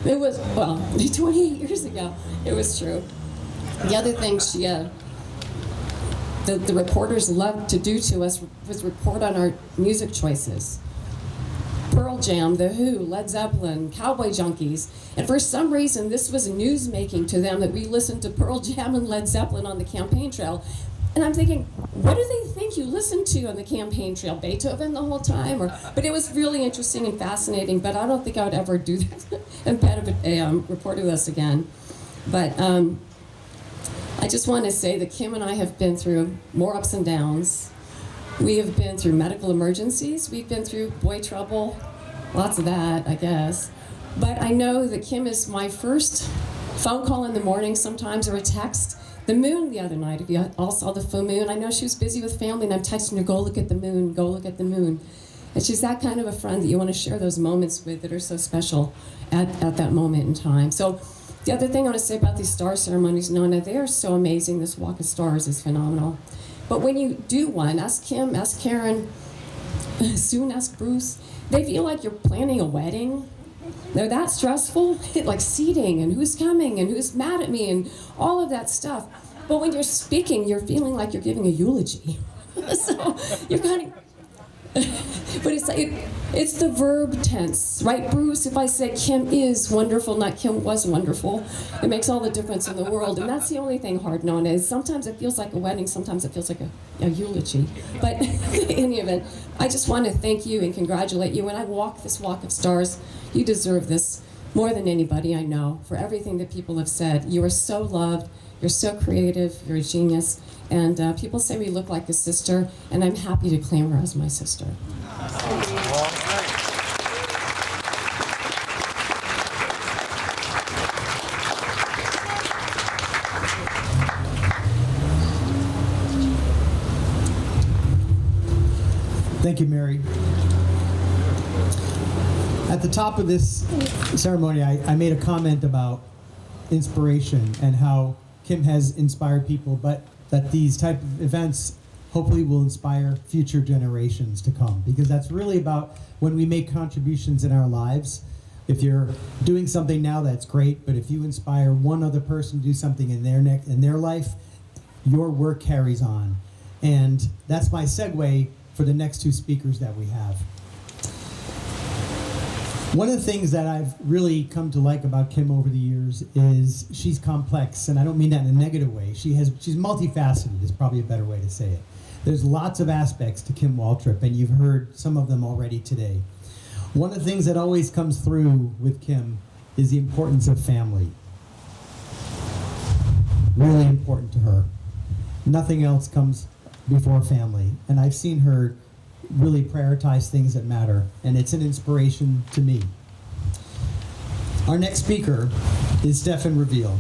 It was, 28 years ago, it was true. The other thing the reporters loved to do to us was report on our music choices. Pearl Jam, The Who, Led Zeppelin, Cowboy Junkies. And for some reason, this was newsmaking to them that we listened to Pearl Jam and Led Zeppelin on the campaign trail. And I'm thinking, what do they think you listened to on the campaign trail? Beethoven the whole time? But it was really interesting and fascinating, but I don't think I would ever do that and report to us again. But I just want to say that Kim and I have been through more ups and downs. We have been through medical emergencies. We've been through boy trouble, lots of that, I guess. But I know that Kim is my first phone call in the morning sometimes, or a text. The moon the other night, if you all saw the full moon, I know she was busy with family, and I'm texting her, go look at the moon, go look at the moon. And she's that kind of a friend that you want to share those moments with that are so special at that moment in time. So the other thing I want to say about these star ceremonies, Nona, they are so amazing. This Walk of Stars is phenomenal. But when you do one, ask Kim, ask Karen, soon ask Bruce, they feel like you're planning a wedding. They're that stressful, like seating and who's coming and who's mad at me and all of that stuff. But when you're speaking, you're feeling like you're giving a eulogy. So you're kind of, but it's the verb tense, right, Bruce? If I say Kim is wonderful, not Kim was wonderful, it makes all the difference in the world. And that's the only thing hard nowadays. Sometimes it feels like a wedding, sometimes it feels like a eulogy. But in any event, I just want to thank you and congratulate you. When I walk this walk of stars, you deserve this more than anybody I know for everything that people have said. You are so loved. You're so creative. You're a genius. And people say we look like a sister, and I'm happy to claim her as my sister. Thank you, Mary. At the top of this ceremony, I made a comment about inspiration and how Kim has inspired people, but that these type of events hopefully will inspire future generations to come, because that's really about when we make contributions in our lives. If you're doing something now, that's great, but if you inspire one other person to do something in their life, your work carries on. And that's my segue for the next two speakers that we have. One of the things that I've really come to like about Kim over the years is she's complex, and I don't mean that in a negative way. She's multifaceted is probably a better way to say it. There's lots of aspects to Kim Waltrip, and you've heard some of them already today. One of the things that always comes through with Kim is the importance of family. Really important to her. Nothing else comes before family, and I've seen her really prioritize things that matter, and it's an inspiration to me. Our next speaker is Stefan Reveal.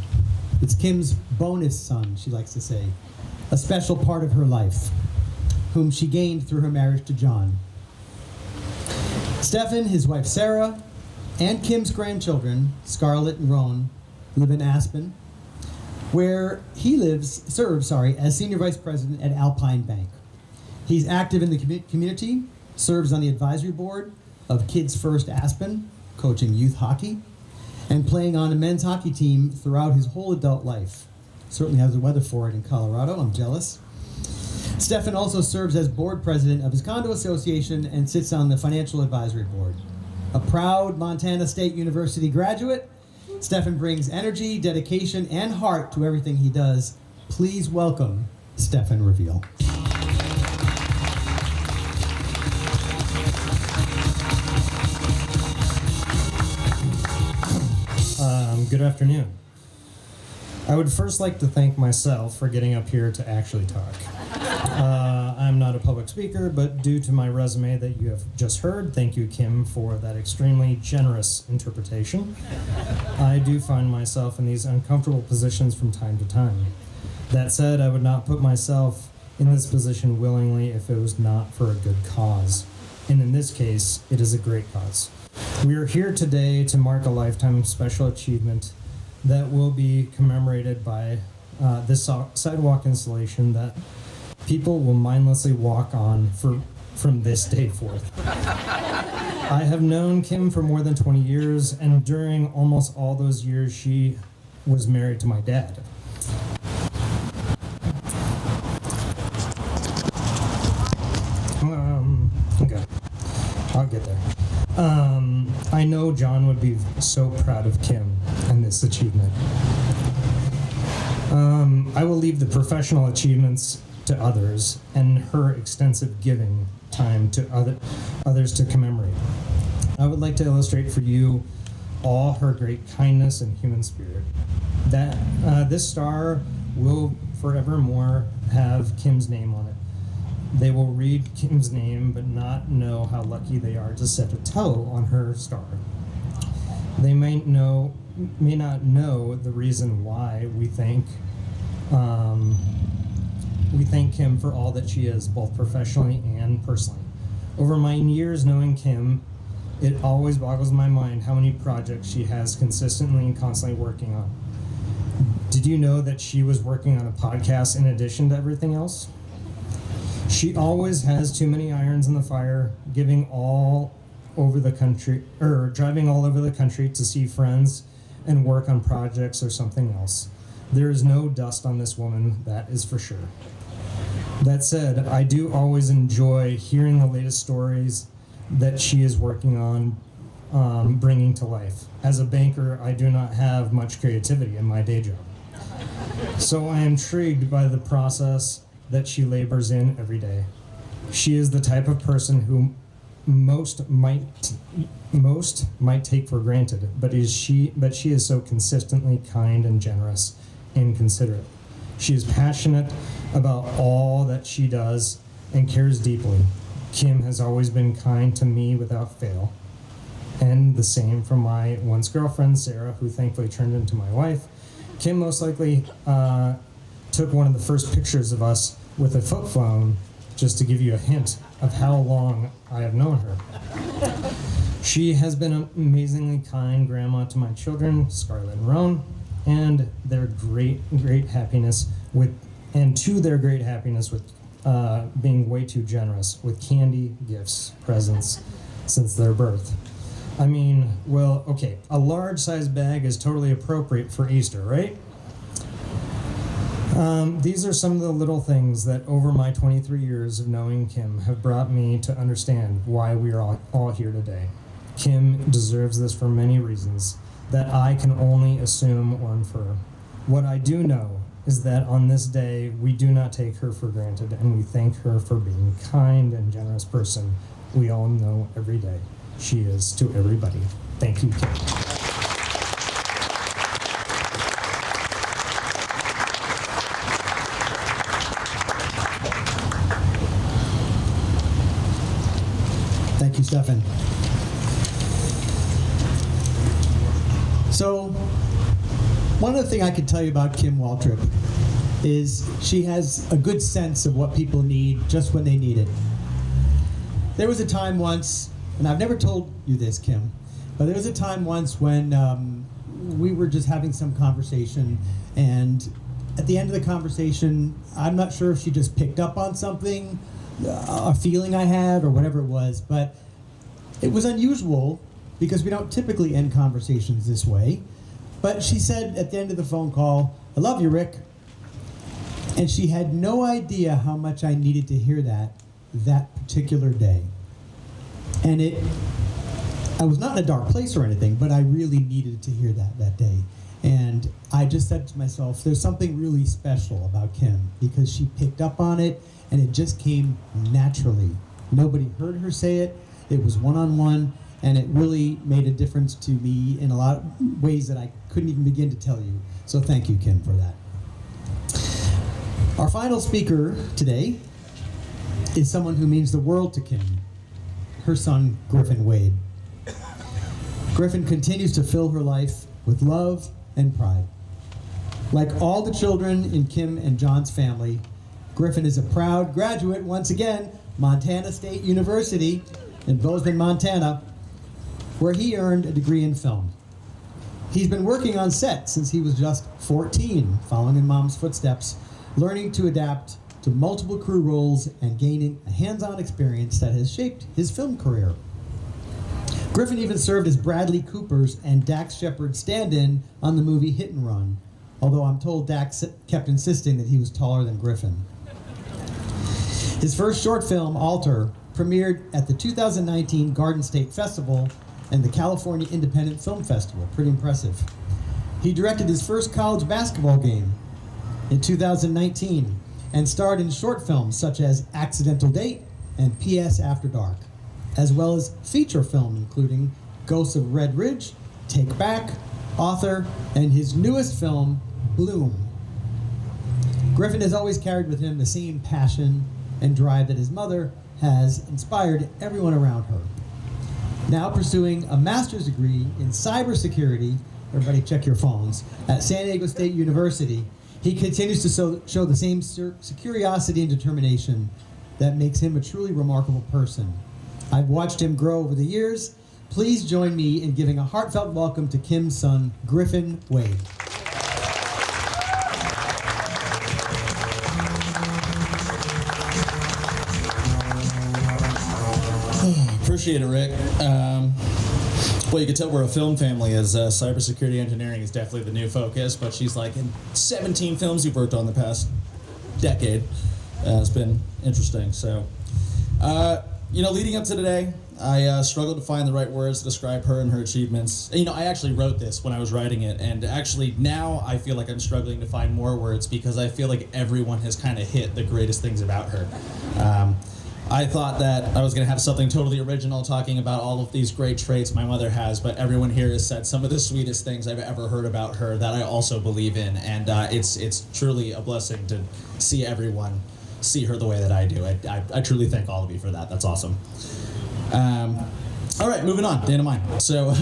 It's Kim's bonus son, she likes to say, a special part of her life, whom she gained through her marriage to John. Stefan, his wife Sarah, and Kim's grandchildren, Scarlett and Roan, live in Aspen, where he serves as Senior Vice President at Alpine Bank. He's active in the community, serves on the advisory board of Kids First Aspen, coaching youth hockey, and playing on a men's hockey team throughout his whole adult life. Certainly has the weather for it in Colorado, I'm jealous. Stefan also serves as board president of his condo association and sits on the financial advisory board. A proud Montana State University graduate, Stefan brings energy, dedication, and heart to everything he does. Please welcome Stefan Reveal. Good afternoon. I would first like to thank myself for getting up here to actually talk. I'm not a public speaker, but due to my resume that you have just heard, thank you, Kim, for that extremely generous interpretation. I do find myself in these uncomfortable positions from time to time. That said, I would not put myself in this position willingly if it was not for a good cause. And in this case, it is a great cause. We are here today to mark a lifetime special achievement that will be commemorated by this sidewalk installation that people will mindlessly walk on from this day forth. I have known Kim for more than 20 years, and during almost all those years, she was married to my dad. Okay, I'll get there. I know John would be so proud of Kim and this achievement. I will leave the professional achievements to others and her extensive giving time to others to commemorate. I would like to illustrate for you all her great kindness and human spirit. That this star will forevermore have Kim's name on it. They will read Kim's name but not know how lucky they are to set a toe on her star. They may not know the reason why we thank Kim for all that she is, both professionally and personally. Over my years knowing Kim, it always boggles my mind how many projects she has consistently and constantly working on. Did you know that she was working on a podcast in addition to everything else? She always has too many irons in the fire, giving all over the country, or driving all over the country to see friends and work on projects or something else. There is no dust on this woman, that is for sure. That said, I do always enjoy hearing the latest stories that she is working on bringing to life. As a banker, I do not have much creativity in my day job. So I am intrigued by the process that she labors in every day. She is the type of person who most might take for granted, but she is so consistently kind and generous and considerate. She is passionate about all that she does and cares deeply. Kim has always been kind to me without fail. And the same from my once girlfriend, Sarah, who thankfully turned into my wife. Kim most likely took one of the first pictures of us with a flip phone, just to give you a hint of how long I have known her. She has been an amazingly kind grandma to my children, Scarlett and Roan, and their great happiness with being way too generous with candy, gifts, presents since their birth. I mean, well, okay, a large-sized bag is totally appropriate for Easter, right? These are some of the little things that over my 23 years of knowing Kim have brought me to understand why we are all here today. Kim deserves this for many reasons that I can only assume or infer. What I do know is that on this day, we do not take her for granted, and we thank her for being a kind and generous person we all know every day she is to everybody. Thank you, Kim. Thank you, Stefan. So, one other thing I could tell you about Kim Waltrip is she has a good sense of what people need just when they need it. There was a time once, and I've never told you this, Kim, but there was a time once when we were just having some conversation, and at the end of the conversation, I'm not sure if she just picked up on something, a feeling I had, or whatever it was, but it was unusual because we don't typically end conversations this way. But she said at the end of the phone call, "I love you, Rick." And she had no idea how much I needed to hear that particular day. And I was not in a dark place or anything, but I really needed to hear that day. And I just said to myself, there's something really special about Kim because she picked up on it and it just came naturally. Nobody heard her say it. It was one-on-one, and it really made a difference to me in a lot of ways that I couldn't even begin to tell you. So thank you, Kim, for that. Our final speaker today is someone who means the world to Kim, her son, Griffin Wade. Griffin continues to fill her life with love and pride. Like all the children in Kim and John's family, Griffin is a proud graduate, once again, Montana State University in Bozeman, Montana, where he earned a degree in film. He's been working on set since he was just 14, following in Mom's footsteps, learning to adapt to multiple crew roles and gaining a hands-on experience that has shaped his film career. Griffin even served as Bradley Cooper's and Dax Shepard's stand-in on the movie Hit and Run, although I'm told Dax kept insisting that he was taller than Griffin. His first short film, Alter, premiered at the 2019 Garden State Festival and the California Independent Film Festival. Pretty impressive. He directed his first college basketball game in 2019 and starred in short films such as Accidental Date and P.S. After Dark, as well as feature film including Ghosts of Red Ridge, Take Back, Author, and his newest film, Bloom. Griffin has always carried with him the same passion and drive that his mother has inspired everyone around her. Now pursuing a master's degree in cybersecurity, everybody check your phones, at San Diego State University, he continues to show the same curiosity and determination that makes him a truly remarkable person. I've watched him grow over the years. Please join me in giving a heartfelt welcome to Kim's son, Griffin Wade. Appreciate it, Rick. Well, you can tell we're a film family, as cybersecurity engineering is definitely the new focus, but she's like in 17 films you've worked on the past decade. It's been interesting. So, leading up to today, I struggled to find the right words to describe her and her achievements. And, I actually wrote this when I was writing it, and actually now I feel like I'm struggling to find more words because I feel like everyone has kind of hit the greatest things about her. I thought that I was going to have something totally original talking about all of these great traits my mother has, but everyone here has said some of the sweetest things I've ever heard about her that I also believe in, and it's truly a blessing to see everyone see her the way that I do. I truly thank all of you for that. That's awesome. All right, moving on, Dana mine. So,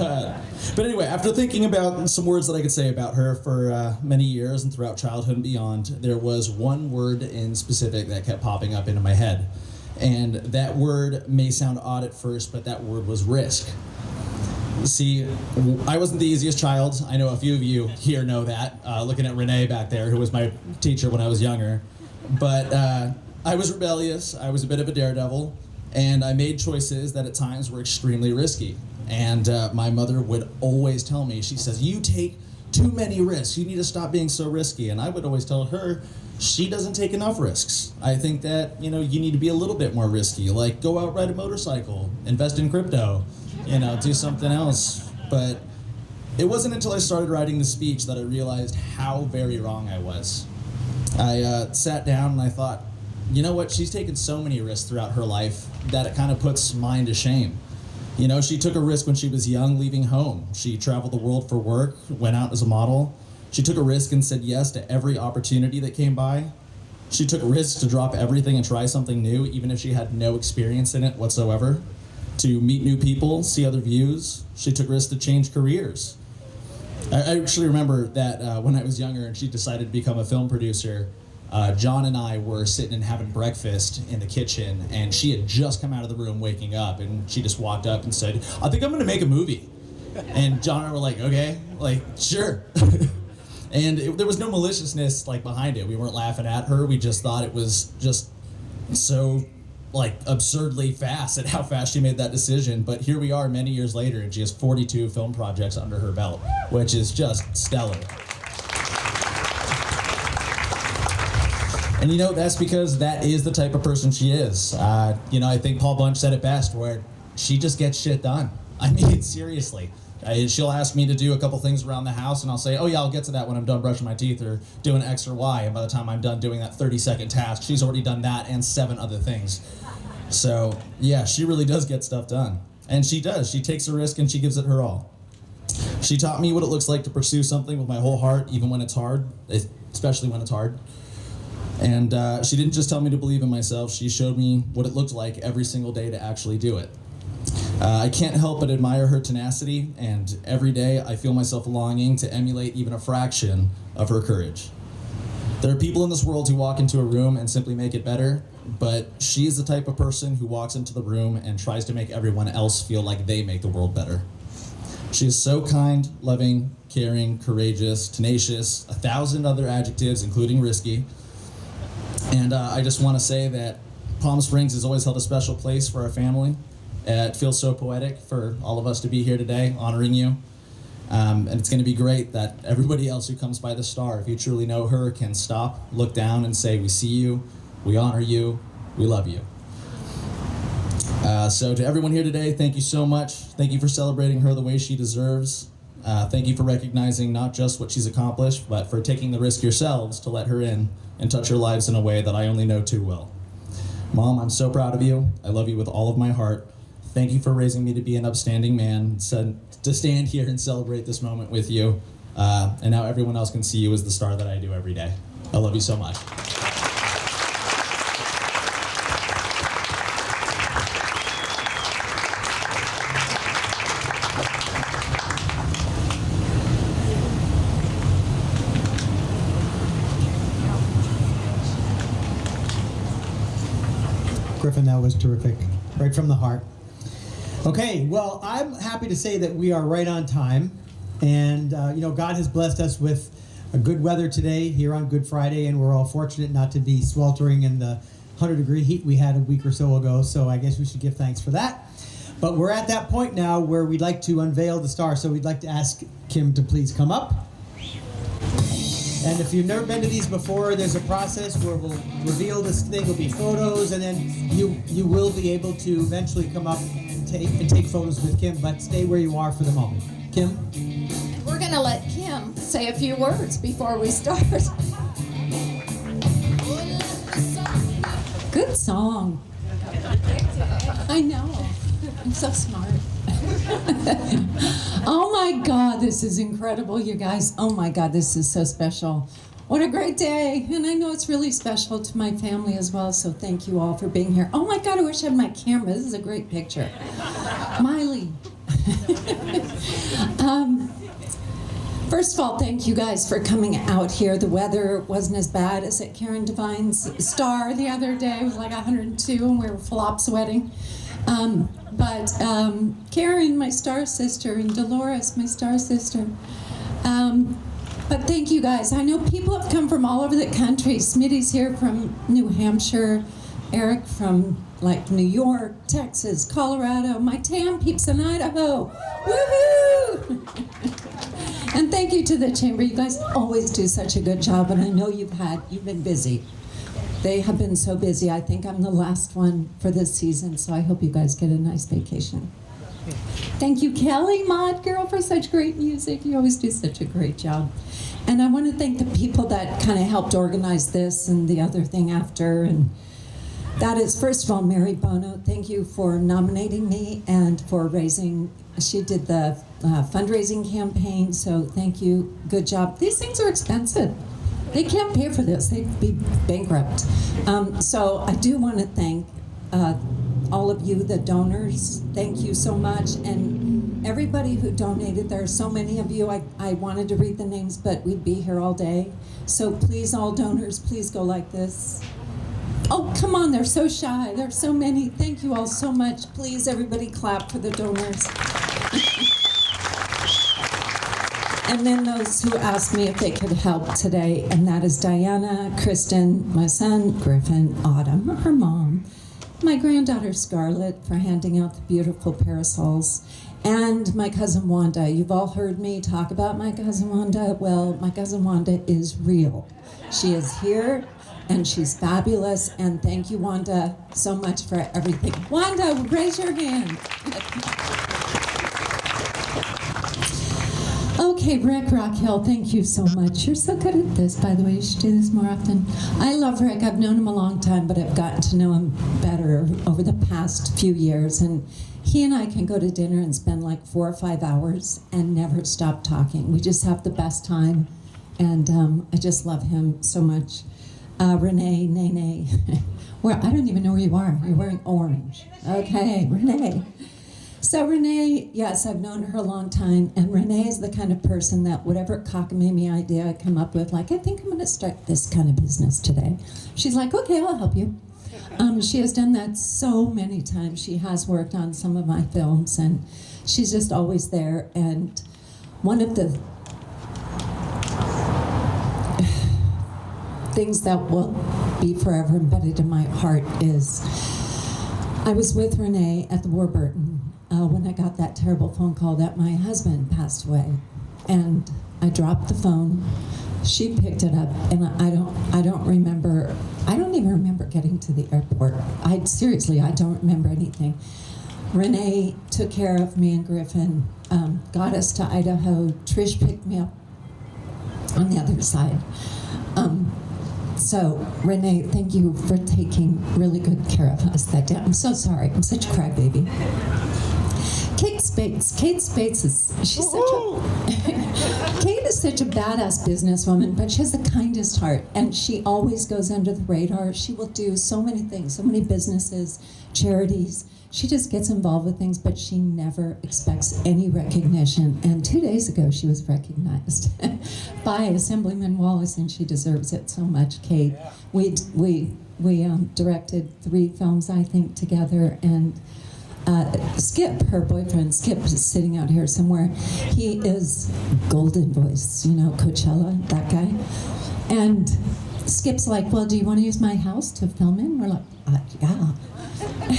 but anyway, after thinking about some words that I could say about her for many years and throughout childhood and beyond, there was one word in specific that kept popping up into my head. And that word may sound odd at first, but that word was risk. See, I wasn't the easiest child. I know a few of you here know that, looking at Renee back there, who was my teacher when I was younger. But I was rebellious, I was a bit of a daredevil, and I made choices that at times were extremely risky. And my mother would always tell me, she says, "You take too many risks, you need to stop being so risky." And I would always tell her, she doesn't take enough risks. I think that, you need to be a little bit more risky, like go out, ride a motorcycle, invest in crypto, do something else. But it wasn't until I started writing the speech that I realized how very wrong I was. I sat down and I thought, you know what, she's taken so many risks throughout her life that it kind of puts mine to shame. She took a risk when she was young, leaving home. She traveled the world for work, went out as a model. She took a risk and said yes to every opportunity that came by. She took risks to drop everything and try something new, even if she had no experience in it whatsoever. To meet new people, see other views. She took risks to change careers. I actually remember that when I was younger and she decided to become a film producer, John and I were sitting and having breakfast in the kitchen, and she had just come out of the room waking up, and she just walked up and said, "I think I'm gonna make a movie." And John and I were like, "Okay, sure." And there was no maliciousness behind it. We weren't laughing at her. We just thought it was just so absurdly fast at how fast she made that decision. But here we are many years later, and she has 42 film projects under her belt, which is just stellar. And that's because that is the type of person she is. I think Paul Bunch said it best, where she just gets shit done. I mean, seriously. She'll ask me to do a couple things around the house, and I'll say, "Oh yeah, I'll get to that when I'm done brushing my teeth or doing X or Y." And by the time I'm done doing that 30-second task, she's already done that and 7 other things. So yeah, she really does get stuff done. And she does. She takes a risk and she gives it her all. She taught me what it looks like to pursue something with my whole heart, even when it's hard, especially when it's hard. And she didn't just tell me to believe in myself, she showed me what it looked like every single day to actually do it. I can't help but admire her tenacity, and every day I feel myself longing to emulate even a fraction of her courage. There are people in this world who walk into a room and simply make it better, but she is the type of person who walks into the room and tries to make everyone else feel like they make the world better. She is so kind, loving, caring, courageous, tenacious, 1,000 other adjectives, including risky. And I just want to say that Palm Springs has always held a special place for our family. It feels so poetic for all of us to be here today, honoring you. And it's going to be great that everybody else who comes by the star, if you truly know her, can stop, look down, and say, "We see you, we honor you, we love you." So to everyone here today, thank you so much. Thank you for celebrating her the way she deserves. Thank you for recognizing not just what she's accomplished, but for taking the risk yourselves to let her in and touch her lives in a way that I only know too well. Mom, I'm so proud of you. I love you with all of my heart. Thank you for raising me to be an upstanding man, to stand here and celebrate this moment with you. And now everyone else can see you as the star that I do every day. I love you so much. Griffin, that was terrific. Right from the heart. Okay, well, I'm happy to say that we are right on time. And, God has blessed us with a good weather today here on Good Friday, and we're all fortunate not to be sweltering in the 100-degree heat we had a week or so ago, so I guess we should give thanks for that. But we're at that point now where we'd like to unveil the star, so we'd like to ask Kim to please come up. And if you've never been to these before, there's a process where we'll reveal this thing. There'll be photos, and then you will be able to eventually come up and take photos with Kim, but stay where you are for the moment. Kim? We're going to let Kim say a few words before we start. Good song. I know. I'm so smart. Oh my God, this is incredible, you guys. Oh my God, this is so special. What a great day. And I know it's really special to my family as well, so thank you all for being here. Oh my God, I wish I had my camera. This is a great picture. Miley. First of all, thank you guys for coming out here. The weather wasn't as bad as at Karen Devine's Star the other day. It was like 102 and we were flop sweating. But Karen, my star sister, and Dolores, my star sister. But thank you guys. I know people have come from all over the country. Smitty's here from New Hampshire, Eric from like New York, Texas, Colorado, my TAM peeps in Idaho. Woohoo! And thank you to the Chamber. You guys always do such a good job, and I know you've been busy. They have been so busy. I think I'm the last one for this season, so I hope you guys get a nice vacation. Thank you, Kelly, Mod Girl, for such great music. You always do such a great job. And I want to thank the people that kind of helped organize this and the other thing after. And that is, first of all, Mary Bono. Thank you for nominating me and for raising. She did the fundraising campaign, so thank you. Good job. These things are expensive. They can't pay for this. They'd be bankrupt. So I do want to thank all of you, the donors. Thank you so much. And everybody who donated, there are so many of you. I wanted to read the names, but we'd be here all day. So please, all donors, please go like this. Oh, come on, they're so shy. There's so many. Thank you all so much. Please, everybody clap for the donors. And then those who asked me if they could help today, and that is Diana, Kristen, my son, Griffin, Autumn, her mom, my granddaughter Scarlett for handing out the beautiful parasols, and my cousin Wanda. You've all heard me talk about my cousin Wanda. Well, my cousin Wanda is real. She is here, and she's fabulous, and thank you, Wanda, so much for everything. Wanda, raise your hand. Okay, Rick Rockhill, thank you so much. You're so good at this, by the way. You should do this more often. I love Rick. I've known him a long time, but I've gotten to know him better over the past few years. And he and I can go to dinner and spend like 4 or 5 hours and never stop talking. We just have the best time. And I just love him so much. Renee, Nene. Where I don't even know where you are. You're wearing orange. Okay, Renee. So Renee, yes, I've known her a long time, and Renee is the kind of person that whatever cockamamie idea I come up with, like, I think I'm going to start this kind of business today. She's like, okay, I'll help you. She has done that so many times. She has worked on some of my films, and she's just always there. And one of the things that will be forever embedded in my heart is I was with Renee at the Warburton when I got that terrible phone call that my husband passed away, and I dropped the phone. She picked it up, and I don't even remember getting to the airport. I don't remember anything. Renee took care of me and Griffin, got us to Idaho. Trish picked me up on the other side. So, Renee, thank you for taking really good care of us that day. I'm so sorry. I'm such a crybaby. Kate Spates is, she's such a, Kate is such a badass businesswoman, but she has the kindest heart, and she always goes under the radar. She will do so many things, so many businesses, charities. She just gets involved with things, but she never expects any recognition. And 2 days ago, she was recognized by Assemblyman Wallace, and she deserves it so much, Kate. We directed 3 films, I think, together, and Skip, her boyfriend, Skip, is sitting out here somewhere. He is Golden Voice, you know, Coachella, that guy. And Skip's like, well, do you want to use my house to film in? We're like, yeah.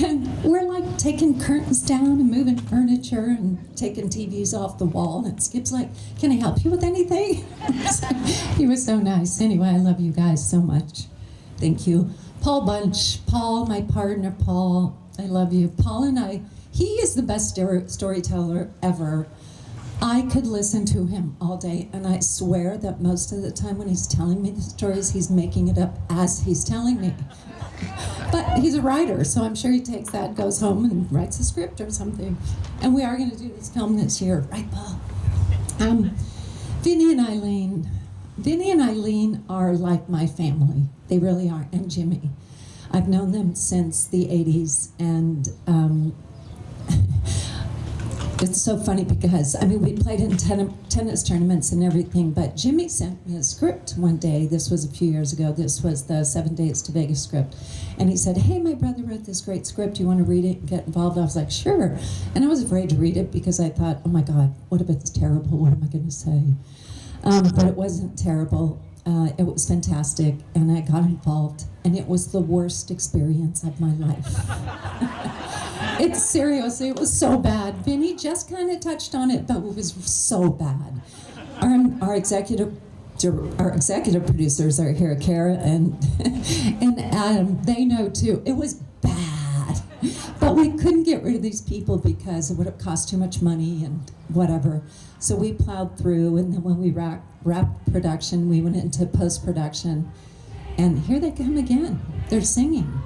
And we're like taking curtains down and moving furniture and taking TVs off the wall. And Skip's like, can I help you with anything? He was so nice. Anyway, I love you guys so much. Thank you. Paul Bunch, Paul, my partner, Paul, I love you. Paul and I, he is the best storyteller ever. I could listen to him all day, and I swear that most of the time when he's telling me the stories, he's making it up as he's telling me. But he's a writer, so I'm sure he takes that, goes home and writes a script or something. And we are going to do this film this year, right, Paul? Vinny and Eileen are like my family. They really are, and Jimmy. I've known them since the 80s, and it's so funny because, I mean, we played in tennis tournaments and everything, but Jimmy sent me a script one day. This was a few years ago. This was the 7 Days to Vegas script. And he said, hey, my brother wrote this great script. You want to read it and get involved? I was like, sure. And I was afraid to read it because I thought, oh my God, what if it's terrible? What am I going to say? But it wasn't terrible. It was fantastic, and I got involved, and it was the worst experience of my life. It's seriously, it was so bad. Vinny just kind of touched on it, but it was so bad. Our executive producers are here, Kara and Adam. They know too. It was bad, but we couldn't get rid of these people because it would have cost too much money and whatever. So we plowed through, and then when we wrapped production, we went into post-production, and here they come again. They're singing.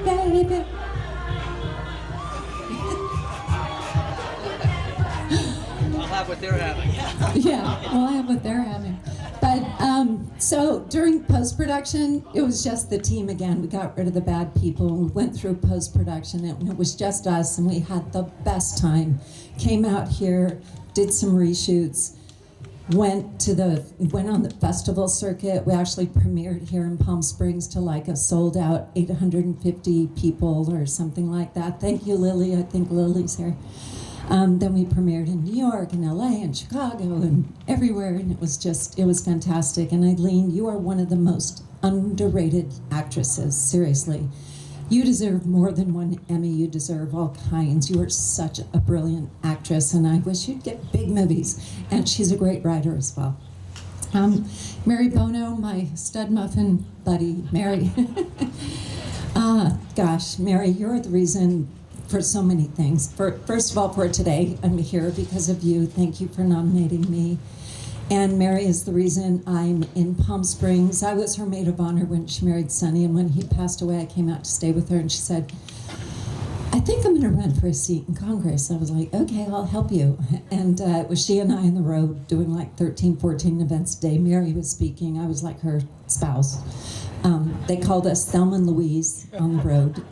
Baby. I'll have what they're having. Yeah, we'll have what they're having. But so during post-production, it was just the team again. We got rid of the bad people, and we went through post-production, and it was just us, and we had the best time. Came out here, did some reshoots, went on the festival circuit. We actually premiered here in Palm Springs to like a sold out 850 people or something like that. Thank you, Lily. I think Lily's here. Then we premiered in New York and LA and Chicago and everywhere, and it was fantastic. And Eileen, you are one of the most underrated actresses, seriously. You deserve more than one Emmy. You deserve all kinds. You are such a brilliant actress, and I wish you'd get big movies. And she's a great writer as well. Mary Bono, my stud muffin buddy, Mary. Gosh, Mary, you're the reason for so many things. First of all, for today, I'm here because of you. Thank you for nominating me. And Mary is the reason I'm in Palm Springs. I was her maid of honor when she married Sonny, and when he passed away, I came out to stay with her, and she said, I think I'm gonna run for a seat in Congress. I was like, okay, I'll help you. And it was she and I on the road doing like 13, 14 events a day. Mary was speaking. I was like her spouse. They called us Thelma and Louise on the road.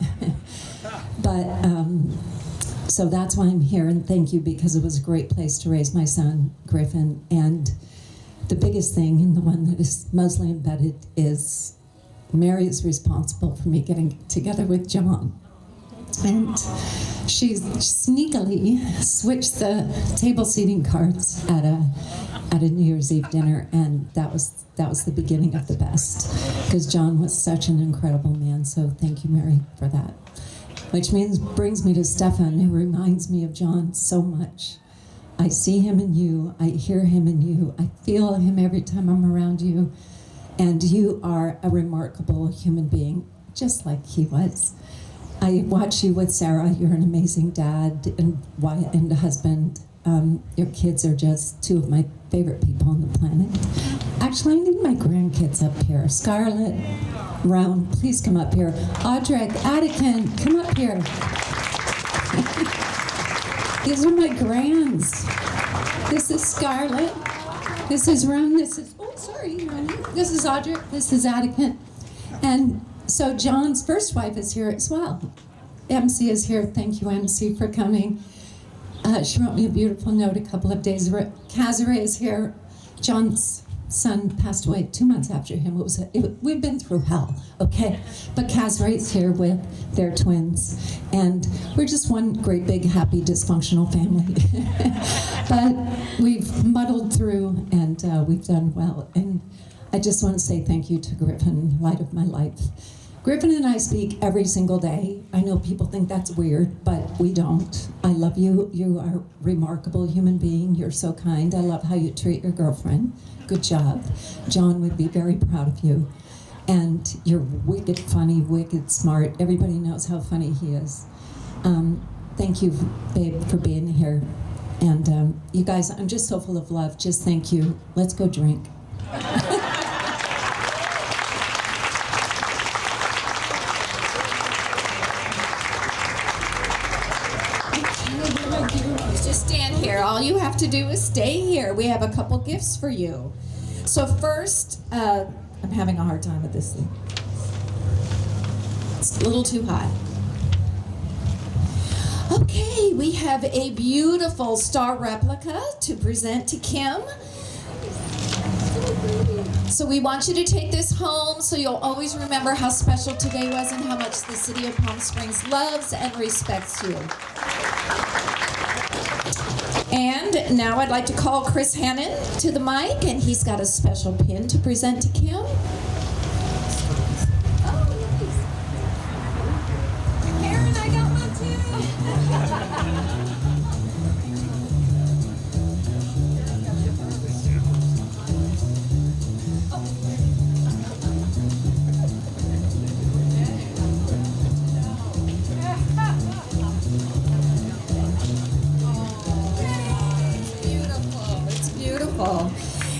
But so that's why I'm here, and thank you, because it was a great place to raise my son, Griffin. And the biggest thing, and the one that is mostly embedded, is Mary is responsible for me getting together with John. And she sneakily switched the table seating cards at a New Year's Eve dinner, and that was the beginning of the best, because John was such an incredible man. So thank you, Mary, for that. Which brings me to Stefan, who reminds me of John so much. I see him in you, I hear him in you, I feel him every time I'm around you, and you are a remarkable human being, just like he was. I watch you with Sarah. You're an amazing dad and husband. Your kids are just two of my favorite people on the planet. Actually, I need my grandkids up here. Scarlett, Roan, please come up here. Audric, Attican, come up here. These are my grands. This is Scarlett. This is Roan. This is, oh, sorry, Roan. This is Audric. This is Attican. And so John's first wife is here as well. MC is here. Thank you, MC, for coming. She wrote me a beautiful note a couple of days ago. Kazare is here. John's son passed away 2 months after him. We've been through hell, okay? But Casrate's here with their twins, and we're just one great big happy dysfunctional family. But we've muddled through, and we've done well. And I just want to say thank you to Griffin, light of my life. Griffin and I speak every single day. I know people think that's weird, but we don't. I love you. You are a remarkable human being. You're so kind. I love how you treat your girlfriend. Good job. John would be very proud of you. And you're wicked funny, wicked smart. Everybody knows how funny he is. Thank you, babe, for being here. And you guys, I'm just so full of love. Just thank you. Let's go drink. Just stand here. All you have to do is stay here. We have a couple gifts for you. So first, I'm having a hard time with this thing. It's a little too high. Okay, we have a beautiful star replica to present to Kim. So we want you to take this home so you'll always remember how special today was and how much the city of Palm Springs loves and respects you. And now I'd like to call Chris Hannon to the mic, and he's got a special pin to present to Kim. Karen, I got one too.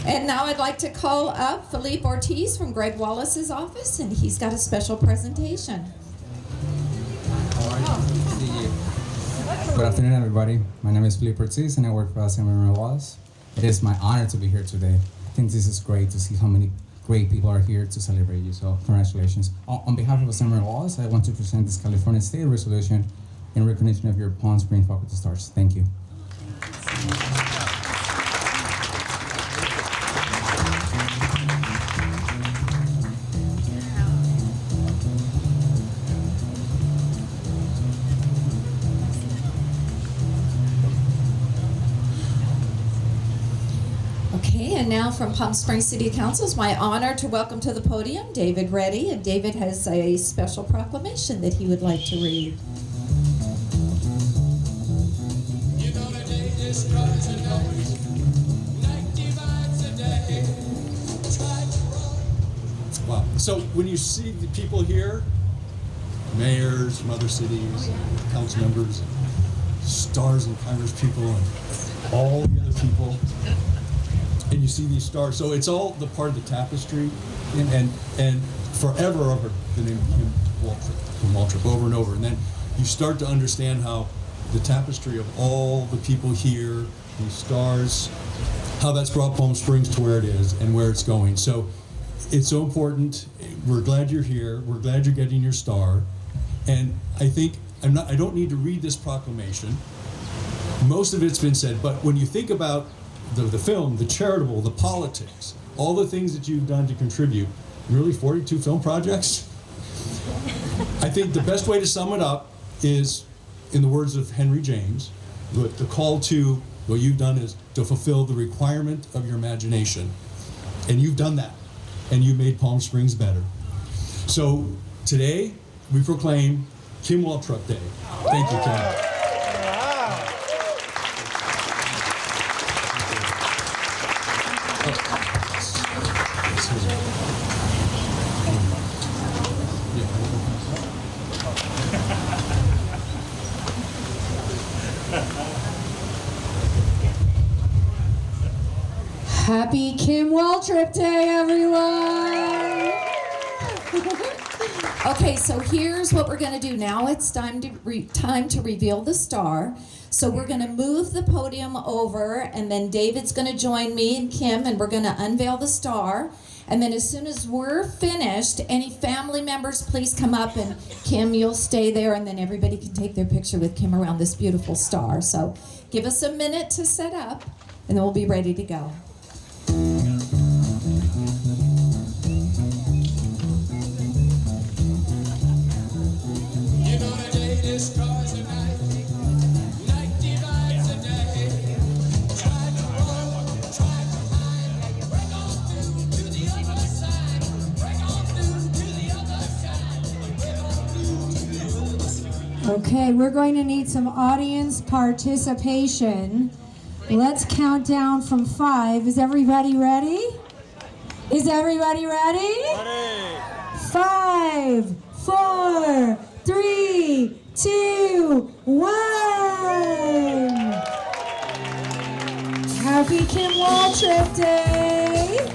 And now I'd like to call up Philippe Ortiz from Greg Wallace's office, and he's got a special presentation. Good afternoon, everybody. My name is Philippe Ortiz, and I work for Assemblyman Wallace. It is my honor to be here today. I think this is great to see how many great people are here to celebrate you, so congratulations. On behalf of Assemblyman Wallace, I want to present this California State Resolution in recognition of your Palm Springs Faculty Stars. Thank you. Okay, and now from Palm Springs City Council, it's my honor to welcome to the podium David Reddy, and David has a special proclamation that he would like to read. Wow. So when you see the people here, mayors from other cities, council members, stars and Congress people, and all the other people, and you see these stars, so it's all the part of the tapestry, and forever over the name Waltrip, over and over, and then you start to understand how the tapestry of all the people here, these stars, how that's brought Palm Springs to where it is and where it's going. So it's so important. We're glad you're here. We're glad you're getting your star, and I think I don't need to read this proclamation. Most of it's been said, but when you think about the film, the charitable, the politics, all the things that you've done to contribute, really 42 film projects? I think the best way to sum it up is, in the words of Henry James, the call to what you've done is to fulfill the requirement of your imagination. And you've done that. And you made Palm Springs better. So today, we proclaim Kim Waltrip Day. Thank you, Kim. Happy Kim Waltrip Day, everyone! Okay, so here's what we're going to do now. It's time to reveal the star. So we're going to move the podium over, and then David's going to join me and Kim, and we're going to unveil the star. And then as soon as we're finished, any family members, please come up, and Kim, you'll stay there, and then everybody can take their picture with Kim around this beautiful star. So give us a minute to set up, and then we'll be ready to go. Okay, we're going to need some audience participation. Let's count down from 5. Is everybody ready? Is everybody ready? Ready. 5, 4, 3, 2, 1. Happy Kim Waltrip Day.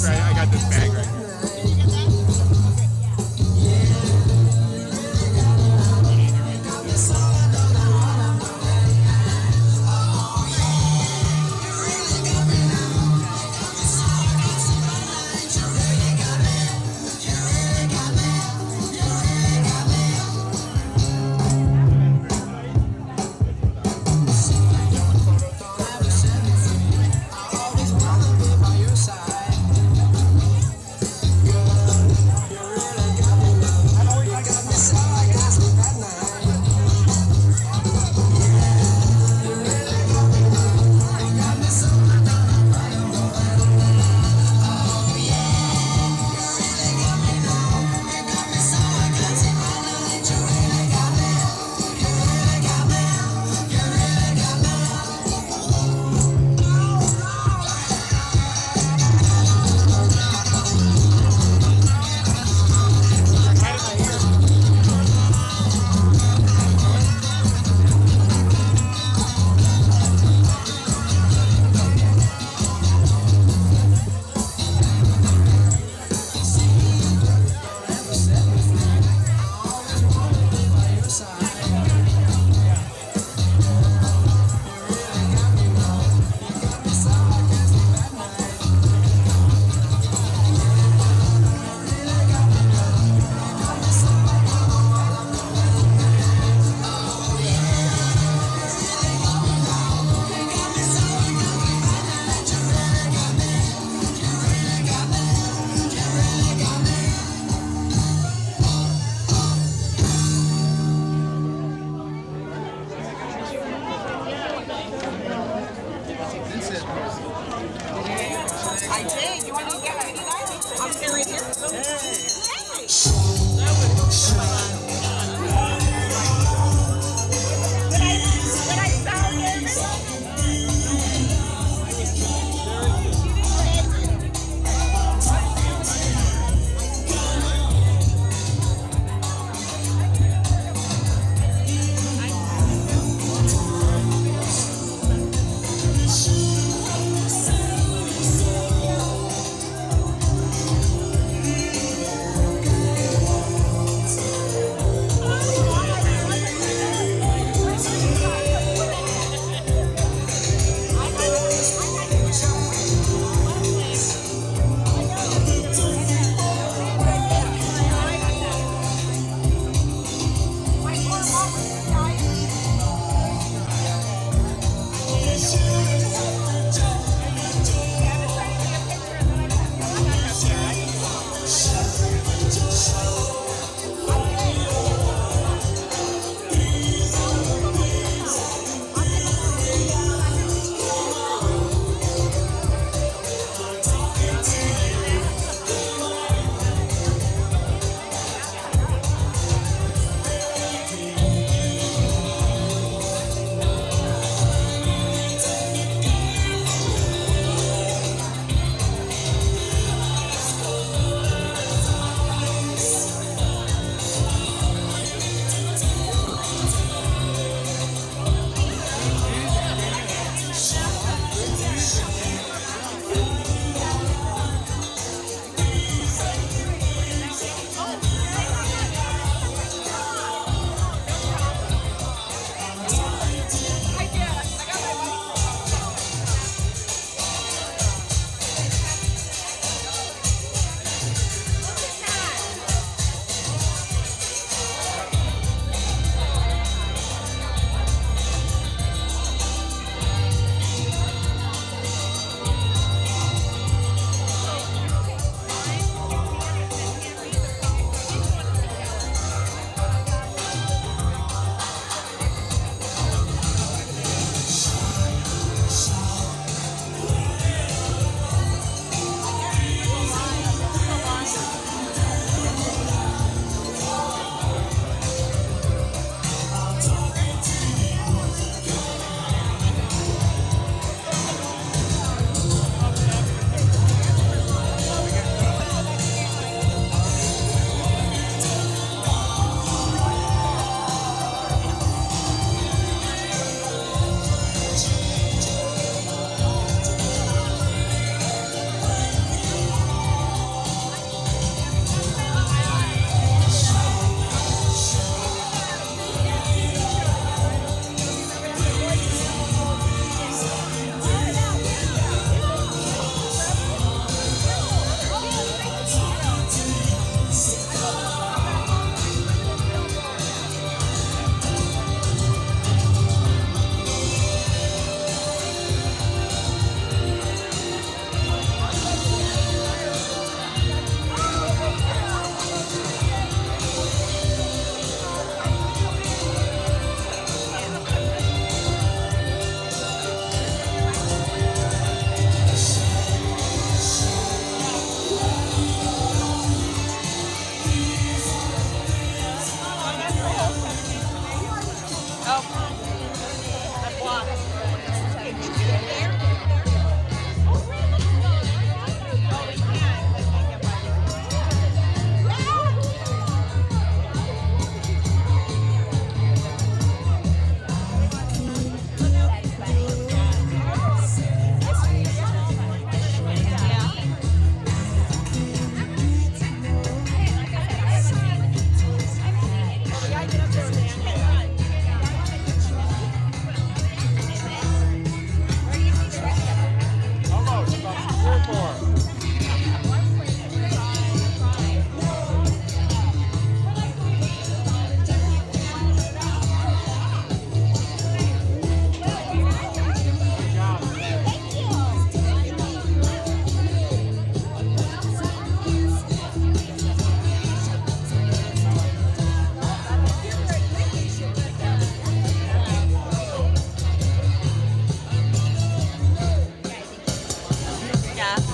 I got this bag right here. You want to get it? I'm sitting right here. Did I sound nervous?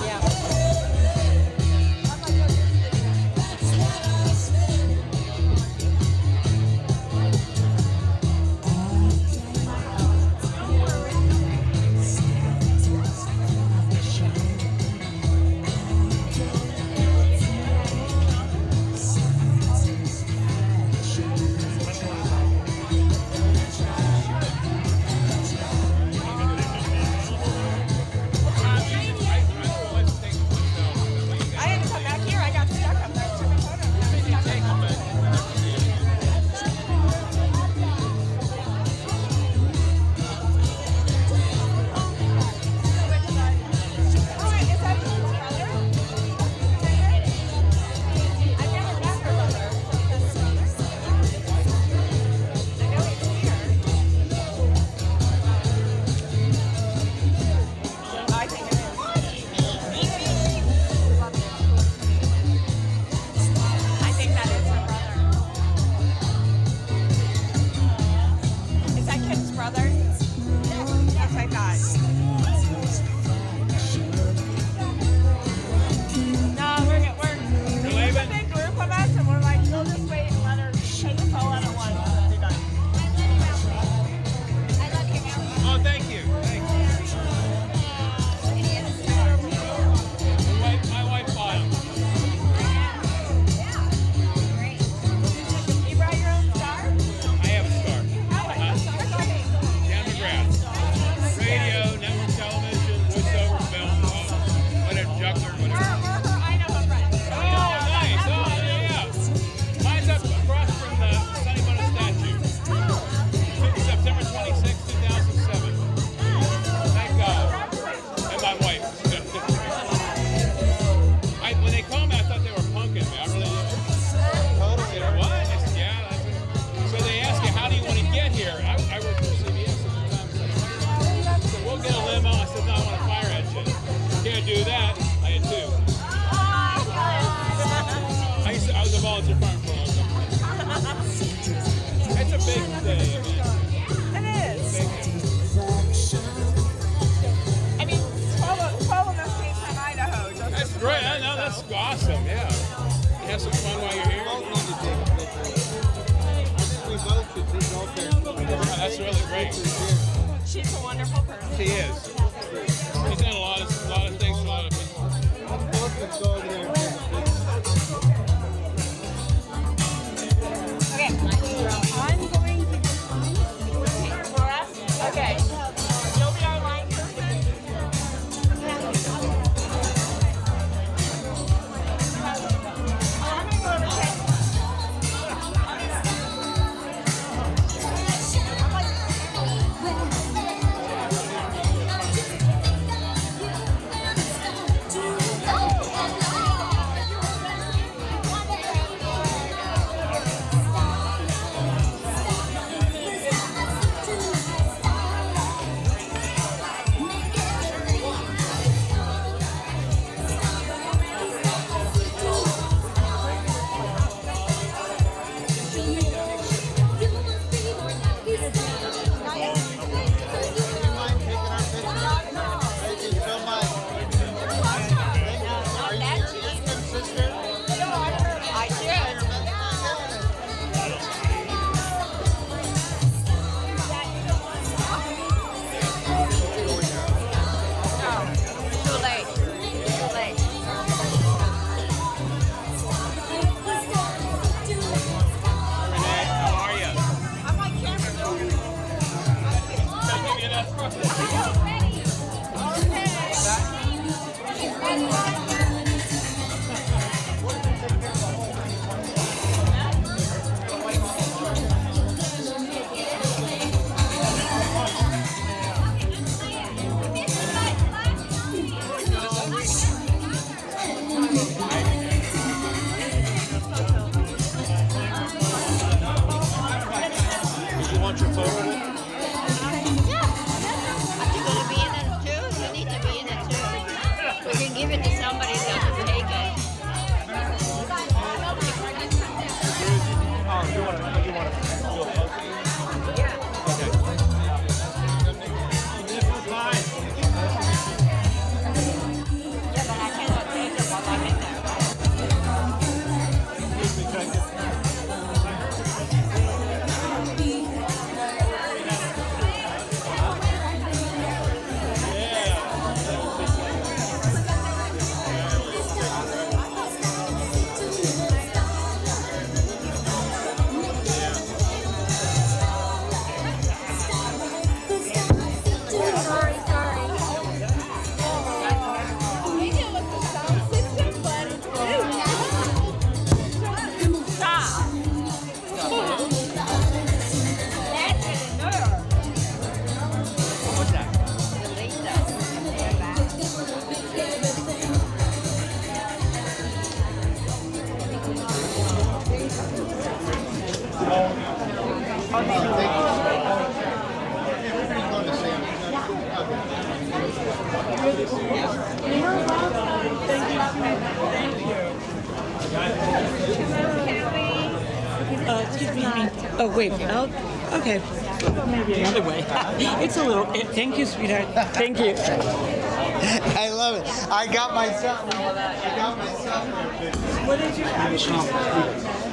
Yeah. That's awesome, yeah. You have some fun while you're here. Oh, that's really great. She's a wonderful person. She is. She's done a lot of things for a lot of people. Okay, I'm going to for us. Okay, you'll be our line person. I'm gonna go to check. Excuse me. Oh, wait. Okay. Maybe another way. It's a little. Thank you, sweetheart. Thank you. I love it. I got myself. What did you have?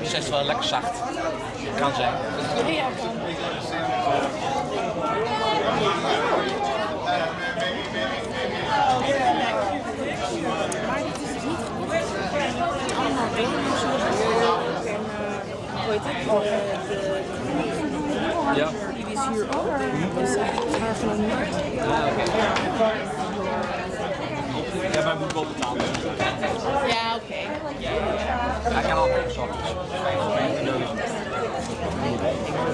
Ze is wel lekker zacht. Kan zijn. Ja, kan. Ja. Die is hier ook. Dus het haar van een markt. Ja, wij moeten wel betalen. Ja, oké. Hij kan altijd zo. 55 euro.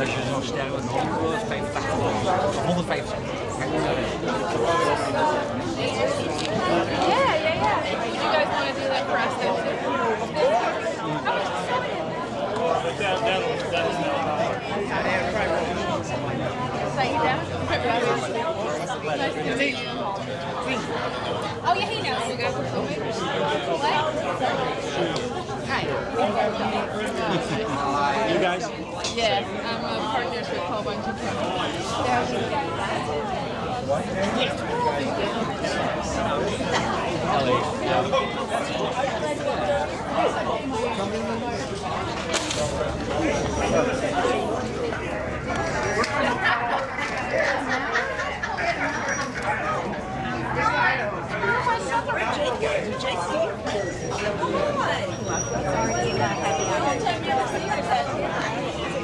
Als je zo'n ster met een hoog wil, is 85 euro. 150. Yeah. You guys want to do that for us though? Oh yeah, he knows. You guys are filming. What? Hi. You guys? Yes, I'm a partners with Paul Bunch of LA.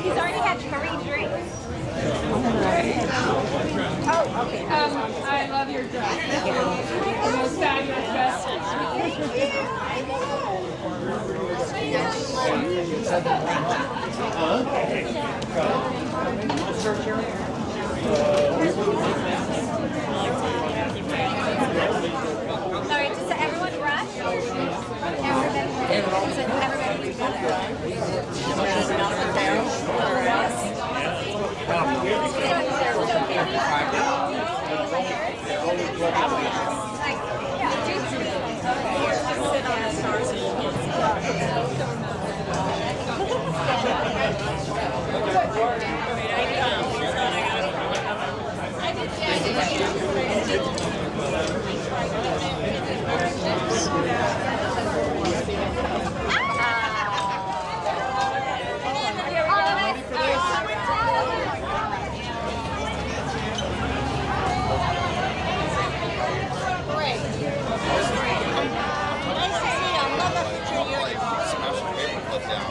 He's already had 3 drinks. Oh, okay. I love your dress. The most fabulous dress. Sorry, just everyone rush. Everybody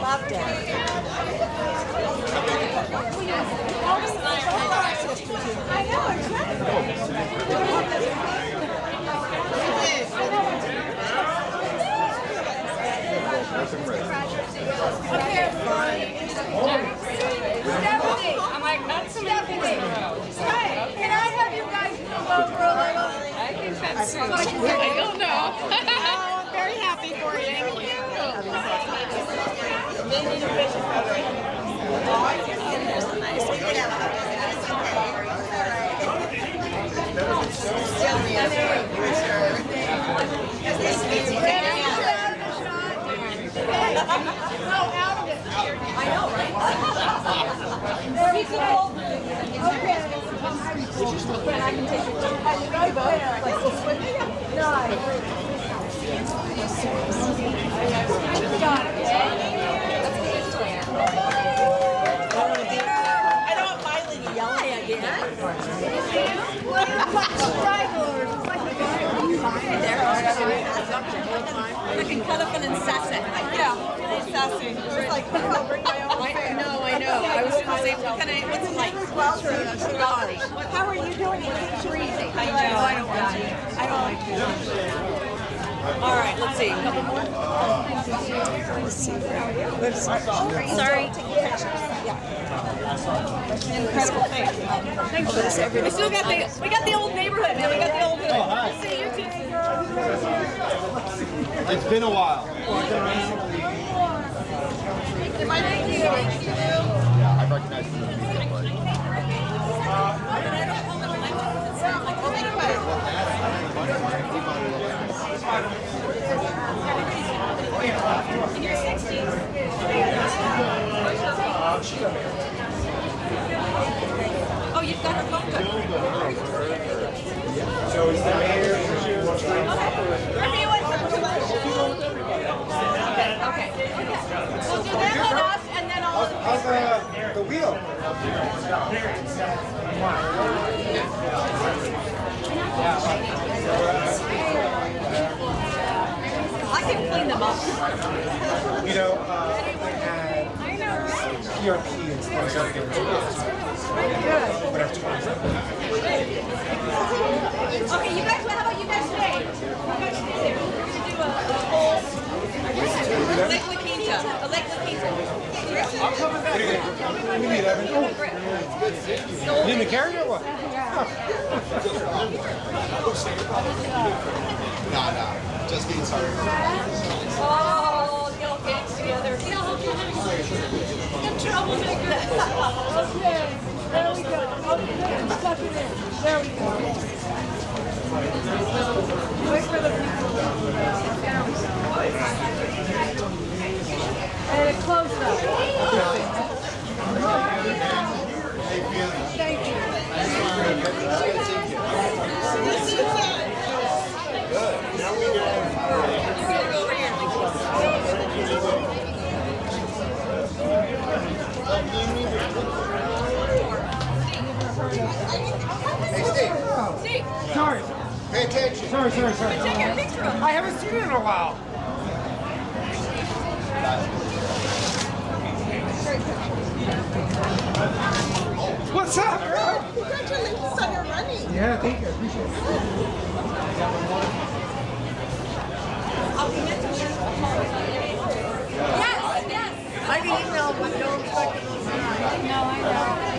Loved I'm like, that's so many things in a row. Right. Can I have you guys move over a little? I think that's so I don't know. Oh, I'm very happy for you. Thank you. I know, right? Okay. I can take I don't want Miley yelling again. Looking kind of an incessant. Yeah, incessant. It's like, I'll bring my own food. I know. I was going to say, what's it like? Waltrip. How are you doing? It's freezing. I know. I don't like it. All right, let's see. A couple more. Let's see. Sorry. Incredible thing. Thanks for this, everybody. We got the old neighborhood, man. We got the old hood. Oh, hi. See you too. It's been a while. Thank you. Yeah, I recognize the In your 60s. Oh, you've got her phone number. So is the mayor? Okay. We'll do them on us and then all of How's the wheel? I can clean them up. You know, I had PRP and stuff like that. But after Okay, you guys, how about you guys stay? You guys stay there. We're going to do a whole Lake La Quinta. A Lake La Quinta. I'm coming back. Give me 11. Oh. You need me carry or what? Nah. Just getting started. Oh, the old gangs together. The troublemaker. Okay, there we go. Okay, suck it in. There we go. Wait for the people. And it closed up. Thank you. Good. Now we go over here. Hey, Steve. Sorry. Pay attention. Sorry. Take your picture. I haven't seen it in a while. What's up, girl? Congratulations on your running. Yeah, thank you. I appreciate it. Yes, yes. I can email, but don't expect it. No, I know.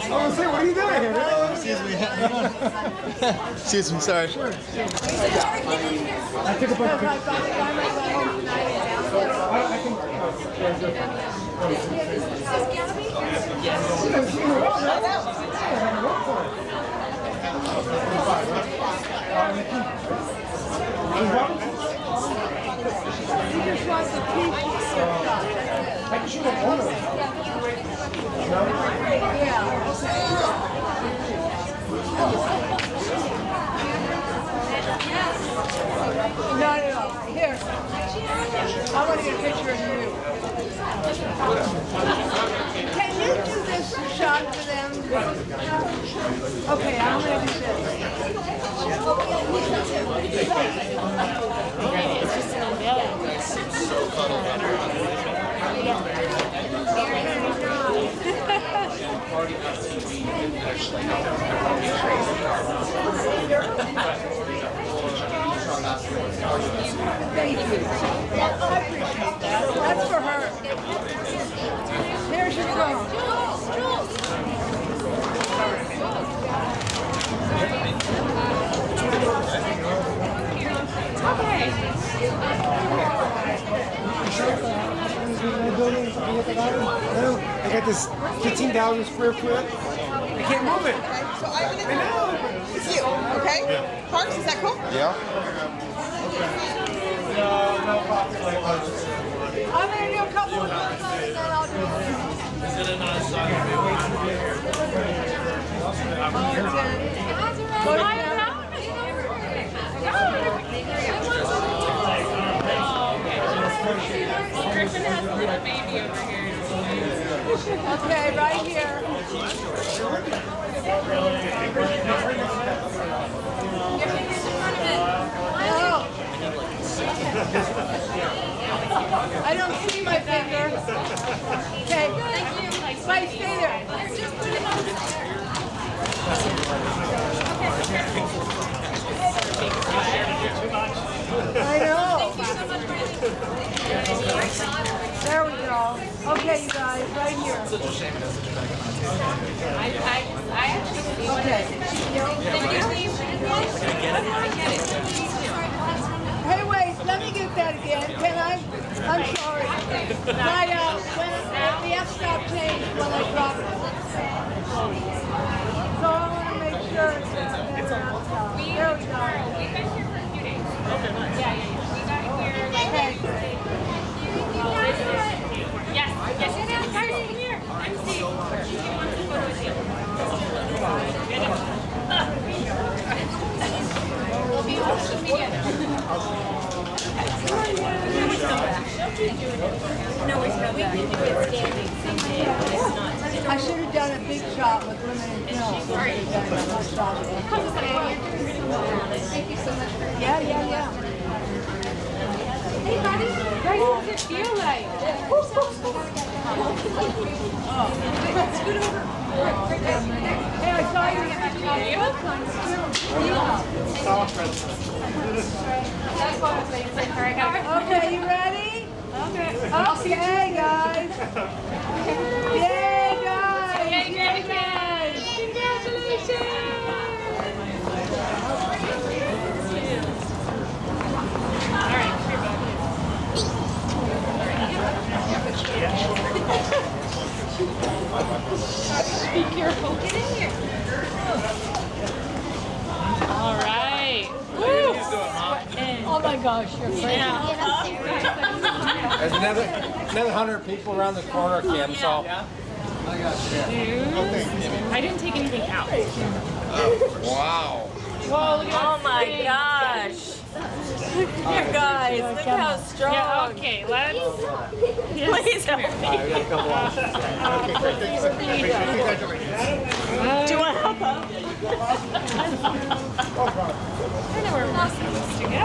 Oh, say, what are you doing here? Excuse me. Excuse me, sorry. Sure. I took a bunch of pictures. I can shoot a photo. No. Here. I want to get a picture of you. Can you do this shot for them? Okay, I'm going to do this. It's just an unveiling. Thank you. I appreciate that. That's for her. Here she goes. I got this 15,000 square foot. I can't move it. So I'm going to it's you, okay? Parks, is that cool? Yeah. I'm going to do a couple of photos and then I'll do Griffin has a little baby over here. Okay, right here. I don't see my finger. Okay, thank you. Bye, stay there. I know. There we go. Okay, you guys, right here. I actually see what Okay. Hey, wait, let me get that again. Can I? I'm sorry. My, when the f-stop changed when I dropped it. So I want to make sure it's there we go. We've been here for a few days. Okay, nice. Yeah. We got here. Okay. Yes. Cardi, come here. I'm Steve. She wants a photo with you. We'll be on social media now. No, it's not. We can do it standing. I should have done a big shot with limited film. Sorry. Thank you so much for Yeah. Hey, buddy. What does it feel like? Scoot over. Hey, I saw you. Okay, you ready? Okay, guys. Yay, guys. Be careful. Get in here. All right. Woo. Oh my gosh, you're great. There's another 100 people around the corner, Kim, so. I didn't take anything out. Wow. Whoa, look at Oh my gosh. You guys, look how strong. Yeah, okay, let's. Please help me. Do you want to help out? I know where we're supposed to go.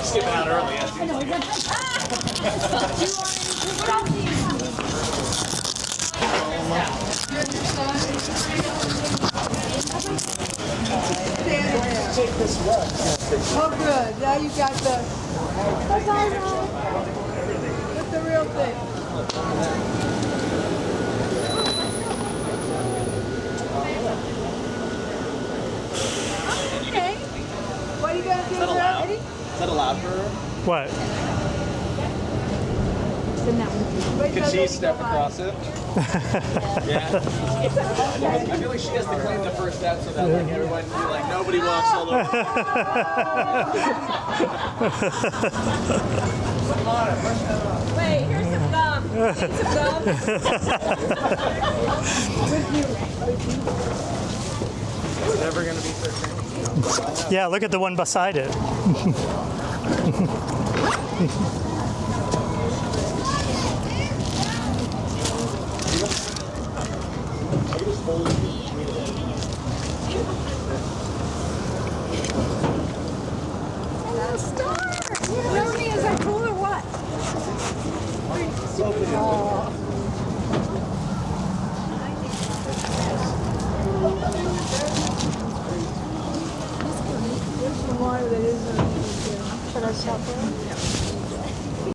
Skipping out early. Oh, good. Now you got the. What's the real thing? Okay. What are you gonna do? Is that allowed? Is that allowed for her? What? Could she step across it? Yeah. I feel like she has to clean the first step so that like everyone can be like nobody walks all over. Wait, here's some gum. Need some gum? It's never gonna be so strange. Yeah, look at the one beside it. Hello, Star. You know me, is I cool or what? There's some water that is. Should I stop there?